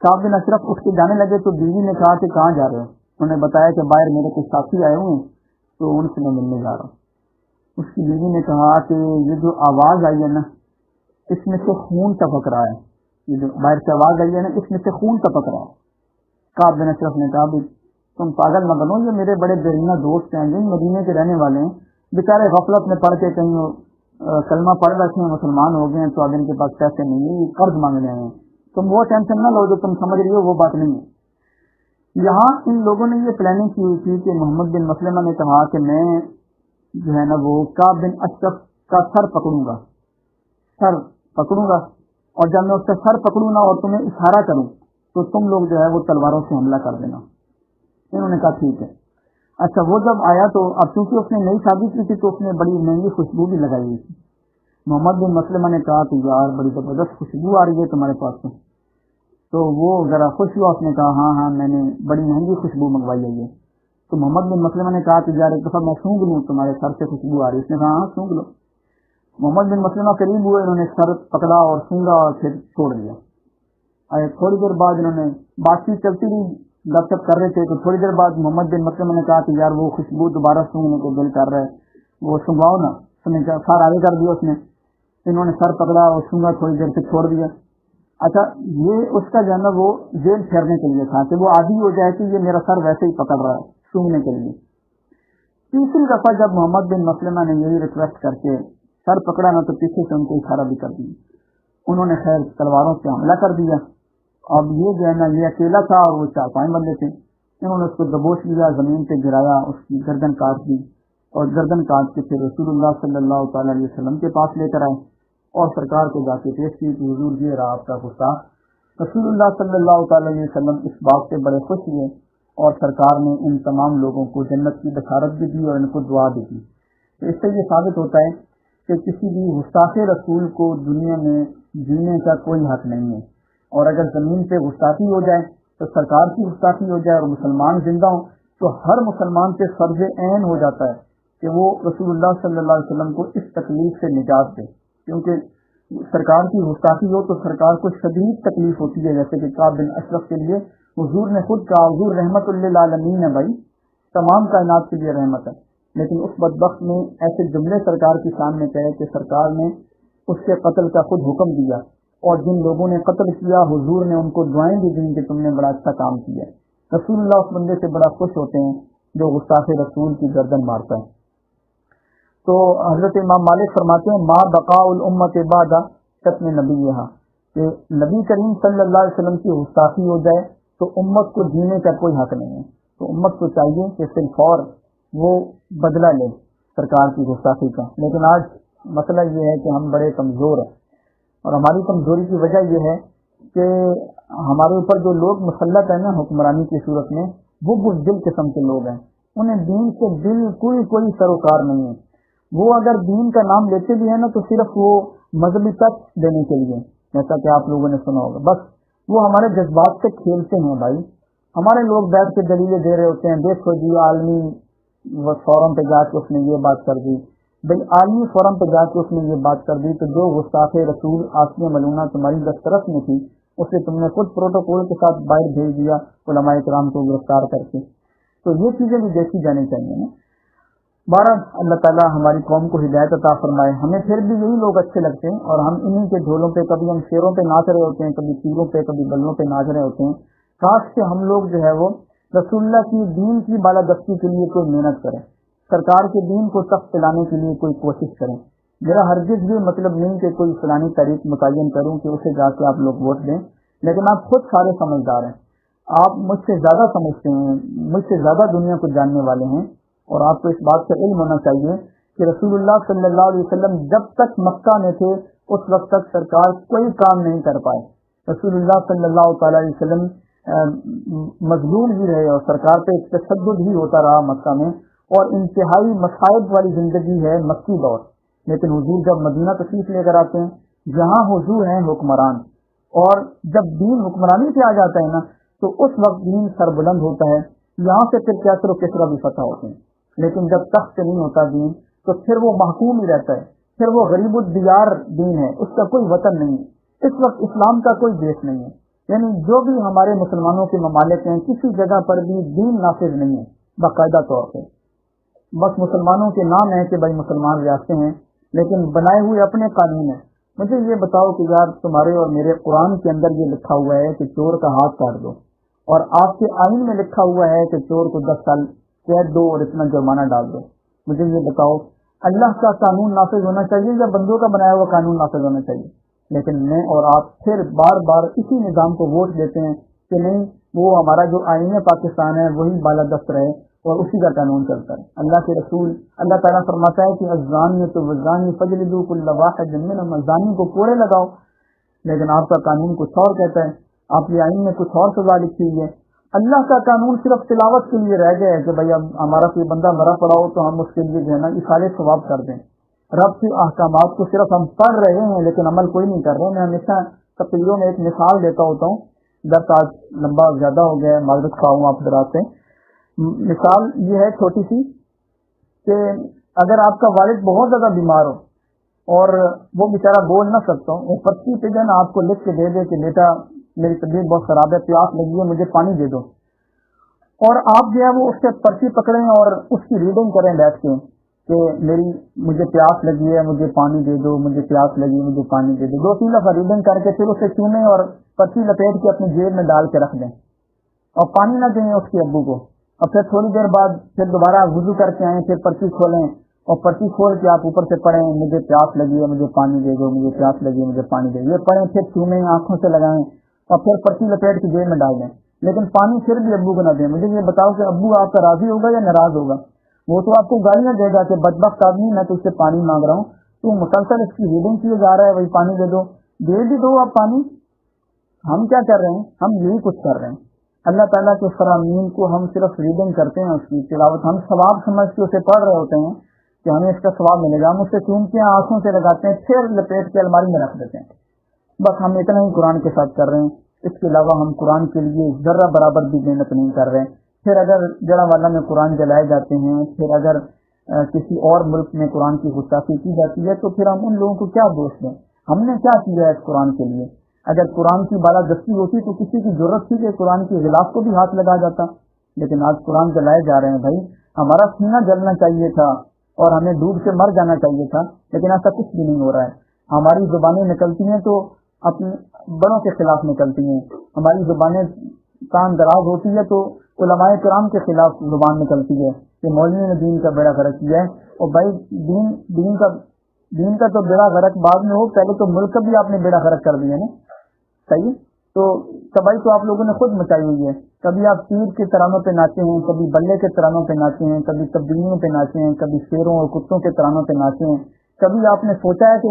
کعب بن اشرف اٹھ کے جانے لگے تو بیوی نے کہا کہ کہاں جا رہے ہو؟ انہوں نے بتایا کہ باہر میرے کچھ ساتھی آئے ہوئے ہیں تو ان سے میں ملنے جا رہا ہوں۔ اس کی بیوی نے کہا کہ یہ جو آواز آئی ہے نا اس میں سے خون ٹپک رہا ہے، یہ جو باہر سے آواز آئی ہے نا اس میں سے خون ٹپک رہا ہے۔ کعب بن اشرف نے کہا بھی تم پاگل نہ بنو، یہ میرے بڑے دیرینہ دوست ہیں، یہ مدینے کے رہنے والے ہیں، بیچارے غفلت میں پڑھ کے کہیں کلمہ پڑھ بیٹھے ہیں، مسلمان ہو گئے ہیں، تو اب ان کے پاس پیسے نہیں ہیں، یہ قرض مانگنے آئے ہیں، تم وہ ٹینشن نہ لو جو تم سمجھ رہی ہو وہ بات نہیں ہے۔ یہاں ان لوگوں نے یہ پلاننگ کی ہوئی تھی کہ محمد بن مسلمہ نے کہا کہ میں جو ہے نا وہ کعب بن اشرف کا سر پکڑوں گا، اور جب میں اس کا سر پکڑوں نا اور تمہیں اشارہ کروں تو تم لوگ جو ہے وہ تلواروں سے حملہ کر دینا۔ انہوں نے کہا ٹھیک ہے۔ اچھا، وہ جب آیا تو اب چونکہ اس نے نئی شادی کی تھی تو اس نے بڑی مہنگی خوشبو بھی لگائی ہوئی تھی۔ محمد بن مسلمہ نے کہا کہ یار بڑی زبردست خوشبو آ رہی ہے تمہارے پاس سے، تو وہ ذرا خوش ہوا، اس نے کہا ہاں میں نے بڑی مہنگی خوشبو منگوائی ہے یہ۔ تو محمد بن مسلمہ نے کہا کہ یار ایک دفعہ میں سونگھ لوں، تمہارے سر سے خوشبو آ رہی ہے۔ اس نے کہا ہاں سونگھ لو۔ محمد بن مسلمہ قریب ہوئے، انہوں نے سر پکڑا اور سونگا اور پھر چھوڑ دیا۔ تھوڑی دیر بعد انہوں نے بات چیت چلتی رہی، گپ شپ کر رہے تھے، تو تھوڑی دیر بعد محمد بن مسلمہ نے کہا کہ یار وہ خوشبو دوبارہ سونگنے کو دل کر رہا ہے، وہ سنگواؤ نا۔ اس نے سر آگے کر دیا، اس نے انہوں نے سر پکڑا اور سونگا، تھوڑی دیر سے چھوڑ دیا۔ اچھا، یہ اس کا جو ہے نا وہ جیل پھیرنے کے لیے تھا کہ وہ عادی ہو جائے کہ یہ میرا سر ویسے ہی پکڑ رہا ہے سونگنے کے لیے۔ تیسری دفعہ جب محمد بن مسلمہ نے یہی ریکویسٹ کر کے سر پکڑا نا تو پیچھے سے ان کو اشارہ بھی کر دیا۔ انہوں نے خیر تلواروں سے حملہ کر دیا۔ اب یہ جو ہے نا یہ اکیلا تھا اور وہ 4-5 بندے تھے، انہوں نے اس کو دبوچ لیا، زمین پہ گرایا، اس کی گردن کاٹ دی، اور گردن کاٹ کے پھر رسول اللہ صلی اللہ تعالی علیہ وسلم کے پاس لے کر آئے۔ اور سرکار کو جا کے پیش کی کہ حضور یہ رہا آپ کا گستاخ۔ رسول اللہ صلی اللہ تعالی علیہ وسلم اس بات سے بڑے خوش ہوئے اور سرکار نے ان تمام لوگوں کو جنت کی بشارت بھی دی اور ان کو دعا بھی دی۔ تو اس سے یہ ثابت ہوتا ہے کہ کسی بھی گستاخ رسول کو دنیا میں جینے کا کوئی حق نہیں ہے، اور اگر زمین پہ گستاخی ہو جائے تو سرکار کی گستاخی ہو جائے اور مسلمان زندہ ہوں تو ہر مسلمان پہ فرض عین ہو جاتا ہے کہ وہ رسول اللہ صلی اللہ علیہ وسلم کو اس تکلیف سے نجات دے، کیونکہ سرکار کی گستاخی ہو تو سرکار کو شدید تکلیف ہوتی ہے، جیسے کہ کعب بن اشرف کے لیے حضور نے خود کہا حضور رحمت للعالمین ہے، بھائی تمام کائنات کے لیے رحمت ہے، لیکن اس بدبخت نے ایسے جملے سرکار کے سامنے کہے کہ سرکار نے اس کے قتل کا خود حکم دیا، اور جن لوگوں نے قتل کیا حضور نے ان کو دعائیں بھی دیں کہ تم نے بڑا اچھا کام کیا ہے۔ رسول اللہ اس بندے سے بڑا خوش ہوتے ہیں جو گستاخ رسول کی گردن مارتا ہے۔ تو حضرت امام مالک فرماتے ہیں ما بقاء الامت بعد ختم نبیھا، کہ نبی کریم صلی اللہ علیہ وسلم کی گستاخی ہو جائے تو امت کو جینے کا کوئی حق نہیں ہے، تو امت کو چاہیے کہ فی الفور وہ بدلہ لے سرکار کی گستاخی کا۔ لیکن آج مسئلہ یہ ہے کہ ہم بڑے کمزور ہیں، اور ہماری کمزوری کی وجہ یہ ہے کہ ہمارے اوپر جو لوگ مسلط ہیں نا حکمرانی کی صورت میں، وہ بزدل قسم کے لوگ ہیں، انہیں دین سے بالکل کوئی سروکار نہیں ہے۔ وہ اگر دین کا نام لیتے بھی ہیں نا تو صرف وہ مذہبی ٹچ دینے کے لیے، جیسا کہ آپ لوگوں نے سنا ہوگا، بس وہ ہمارے جذبات سے کھیلتے ہیں۔ بھائی ہمارے لوگ بیٹھ کے دلیلیں دے رہے ہوتے ہیں، دیکھو جی عالمی فورم پہ جا کے اس نے یہ بات کر دی، بھائی عالمی فورم پہ جا کے اس نے یہ بات کر دی، تو جو گستاخ رسول آسیہ ملونہ تمہاری دسترس میں تھی اسے تم نے خود پروٹوکول کے ساتھ باہر بھیج دیا علماء کرام کو گرفتار کر کے، تو یہ چیزیں بھی دیکھی جانی چاہیے نا۔ بارہ اللہ تعالیٰ ہماری قوم کو ہدایت عطا فرمائے۔ ہمیں پھر بھی یہی لوگ اچھے لگتے ہیں، اور ہم انہی کے ڈھولوں پہ کبھی ہم شیروں پہ ناچ رہے ہوتے ہیں، کبھی تیروں پہ کبھی بلوں پہ ناچ رہے ہوتے ہیں۔ کاش کہ ہم لوگ جو ہے وہ رسول اللہ کی دین کی بالادستی کے لیے کوئی محنت کریں، سرکار کے دین کو تخت پلانے کے لیے کوئی کوشش کریں۔ میرا ہرگز یہ مطلب نہیں کہ کوئی فلانی تاریخ متعین کروں کہ اسے جا کے آپ لوگ ووٹ دیں، لیکن آپ خود سارے سمجھدار ہیں، آپ مجھ سے زیادہ سمجھتے ہیں، مجھ سے زیادہ دنیا کو جاننے والے ہیں، اور آپ کو اس بات سے علم ہونا چاہیے کہ رسول اللہ صلی اللہ علیہ وسلم جب تک مکہ میں تھے اس وقت تک سرکار کوئی کام نہیں کر پائے۔ رسول اللہ صلی اللہ تعالی علیہ وسلم مظلوم بھی رہے، اور سرکار پہ تشدد ہی ہوتا رہا مکہ میں، اور انتہائی مصائب والی زندگی ہے مکی دور۔ لیکن حضور جب مدینہ تشریف لے کر آتے ہیں، جہاں حضور ہیں حکمران، اور جب دین حکمرانی پہ آ جاتا ہے نا تو اس وقت دین سربلند ہوتا ہے، یہاں سے پھر کیسر و کسرا بھی فتح ہوتے ہیں۔ لیکن جب تخت نہیں ہوتا دین تو پھر وہ محکوم ہی رہتا ہے، پھر وہ غریب الدیار دین ہے، اس کا کوئی وطن نہیں ہے۔ اس وقت اسلام کا کوئی دیش نہیں ہے، یعنی جو بھی ہمارے مسلمانوں کے ممالک ہیں کسی جگہ پر بھی دین نافذ نہیں ہے باقاعدہ طور پہ، بس مسلمانوں کے نام ہے کہ بھائی مسلمان ریاستیں ہیں، لیکن بنائے ہوئے اپنے قانون ہیں۔ مجھے یہ بتاؤ کہ یار تمہارے اور میرے قرآن کے اندر یہ لکھا ہوا ہے کہ چور کا ہاتھ کاٹ دو، اور آپ کے آئین میں لکھا ہوا ہے کہ چور کو 10 سال قید دو اور اتنا جرمانہ ڈال دو۔ مجھے یہ بتاؤ اللہ کا قانون نافذ ہونا چاہیے یا بندوں کا بنایا ہوا قانون نافذ ہونا چاہیے؟ لیکن میں اور آپ پھر بار بار اسی نظام کو ووٹ دیتے ہیں کہ نہیں وہ ہمارا جو آئین پاکستان ہے وہی بالادست رہے اور اسی کا قانون چلتا ہے۔ اللہ کے رسول اللہ تعالیٰ فرماتا ہے کہ الزانیۃ والزانی فاجلدوا کل واحد منہما، زانی کو کوڑے لگاؤ، لیکن آپ کا قانون کچھ اور کہتا ہے، آپ کے آئین میں کچھ اور سزا لکھی ہوئی ہے۔ اللہ کا قانون صرف تلاوت کے لیے رہ گیا ہے کہ بھائی اب ہمارا کوئی بندہ مرا پڑا ہو تو ہم اس کے لیے جو ہے نا اشارے ثواب کر دیں۔ رب کے احکامات کو صرف ہم پڑھ رہے ہیں لیکن عمل کوئی نہیں کر رہے۔ میں ہمیشہ تقریروں میں ایک مثال دیتا ہوتا ہوں، درس آج لمبا زیادہ ہو گیا ہے، معذرت خواہ ہوں آپ حضرات سے۔ مثال یہ ہے چھوٹی سی کہ اگر آپ کا والد بہت زیادہ بیمار ہو اور وہ بیچارہ بول نہ سکتا ہو، وہ پرچی پہ جو ہے نا آپ کو لکھ کے دے دے کہ بیٹا میری طبیعت بہت خراب ہے، پیاس لگی ہے، مجھے پانی دے دو، اور آپ جو ہے وہ اس سے پرچی پکڑیں اور اس کی ریڈنگ کریں بیٹھ کے کہ مجھے پیاس لگی ہے، مجھے پانی دے دو، مجھے پیاس لگی، مجھے پانی دے دو، 2-3 دفعہ ریڈنگ کر کے پھر اسے چومیں اور پرچی لپیٹ کے اپنی جیب میں ڈال کے رکھ دیں، اور پانی نہ دیں اس کے ابو کو، اور پھر تھوڑی دیر بعد پھر دوبارہ وضو کر کے آئیں، پھر پرچی کھولیں اور پرچی کھول کے آپ اوپر سے پڑھیں مجھے پیاس لگی ہے، مجھے پانی دے دو، مجھے پیاس لگی ہے، مجھے پانی دے دو، یہ پڑھیں، پھر چومیں، آنکھوں سے لگائیں اور پھر پرچی لپیٹ کے جیب میں ڈال دیں، لیکن پانی پھر بھی ابو کو نہ دیں۔ مجھے یہ بتاؤ کہ ابو آپ کا راضی ہوگا یا ناراض ہوگا؟ وہ تو آپ کو گالیاں دے گا کہ بدبخت آدمی، میں تو اس سے پانی مانگ رہا ہوں، تو مسلسل اس کی ریڈنگ کیے جا رہا ہے، وہی پانی دے دو آپ پانی. ہم کیا کر رہے ہیں؟ ہم یہی کچھ کر رہے ہیں. اللہ تعالیٰ کے فرامین کو ہم صرف ریڈنگ کرتے ہیں، اس کی تلاوت ہم ثواب سمجھ کے اسے پڑھ رہے ہوتے ہیں کہ ہمیں اس کا ثواب ملے گا. ہم اسے چومتے ہیں، آنکھوں سے لگاتے ہیں، پھر لپیٹ کے الماری میں رکھ دیتے ہیں. بس ہم اتنا ہی قرآن کے ساتھ کر رہے ہیں. اس کے علاوہ ہم قرآن کے لیے ذرہ برابر بھی محنت نہیں کر رہے ہیں. پھر اگر جڑا والا میں قرآن جلائے جاتے ہیں، پھر اگر کسی اور ملک میں قرآن کی گستاخی کی جاتی ہے، تو پھر ہم ان لوگوں کو کیا دوش دیں؟ ہم نے کیا کیا ہے اس قرآن کے لیے؟ اگر قرآن کی بالادستی ہوتی تو کسی کی ضرورت تھی کہ قرآن کے غلاف کو بھی ہاتھ لگا جاتا. لیکن آج قرآن جلائے جا رہے ہیں. بھائی ہمارا سینہ جلنا چاہیے تھا اور ہمیں ڈوب کے مر جانا چاہیے تھا، لیکن ایسا کچھ بھی نہیں ہو رہا ہے. ہماری زبانیں نکلتی ہیں تو اپنے بڑوں کے خلاف نکلتی ہیں. ہماری زبانیں کان دراز ہوتی ہے تو علماء کرام کے خلاف زبان نکلتی ہے کہ مولوی نے دین کا بیڑا غرق کیا ہے. اور بھائی دین کا تو بیڑا غرق بعد میں ہو، پہلے تو ملک کا بھی آپ نے بیڑا غرق کر دیا نا. صحیح. تو تباہی تو آپ لوگوں نے خود مچائی ہوئی ہے. کبھی آپ تیر کے ترانوں پہ ناچے ہیں، کبھی بلے کے ترانوں پہ ناچے ہیں، کبھی تبدیلیوں پہ ناچے ہیں، کبھی شیروں اور کتوں کے ترانوں پہ ناچے ہیں. کبھی آپ نے سوچا ہے کہ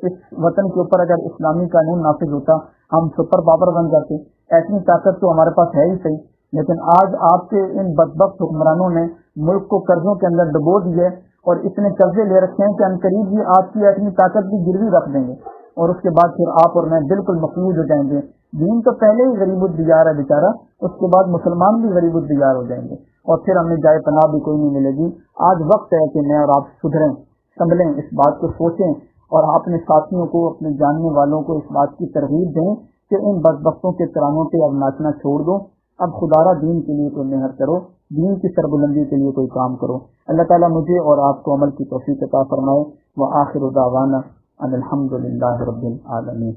اس وطن کے اوپر اگر اسلامی قانون نافذ ہوتا ہم سپر پاور بن جاتے؟ ایسی طاقت تو ہمارے پاس ہے ہی صحیح. لیکن آج آپ کے ان بدبخت حکمرانوں نے ملک کو قرضوں کے اندر ڈبو دیے اور اتنے قرضے لے رکھے ہیں کہ عنقریب یہ آپ کی ایٹمی طاقت بھی گروی رکھ دیں گے، اور اس کے بعد پھر آپ اور میں بالکل مفلوج ہو جائیں گے. دین تو پہلے ہی غریب الدیار ہے بیچارہ، اس کے بعد مسلمان بھی غریب الدیار ہو جائیں گے، اور پھر ہمیں جائے پناہ بھی کوئی نہیں ملے گی. آج وقت ہے کہ میں اور آپ سدھریں، سنبھلیں، اس بات کو سوچیں، اور اپنے ساتھیوں کو، اپنے جاننے والوں کو اس بات کی ترغیب دیں کہ ان بدبختوں کے ترانوں پہ اب ناچنا چھوڑ دو. اب خدا را دین کے لیے کوئی محنت کرو، دین کی سربلندی کے لیے کوئی کام کرو. اللہ تعالیٰ مجھے اور آپ کو عمل کی توفیق عطا فرمائے. وآخر دعوانا ان الحمد للہ رب العالمین.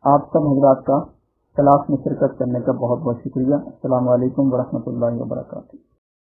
آپ سب حضرات کا کلاس میں شرکت کرنے کا بہت بہت شکریہ. السلام علیکم ورحمۃ اللہ وبرکاتہ.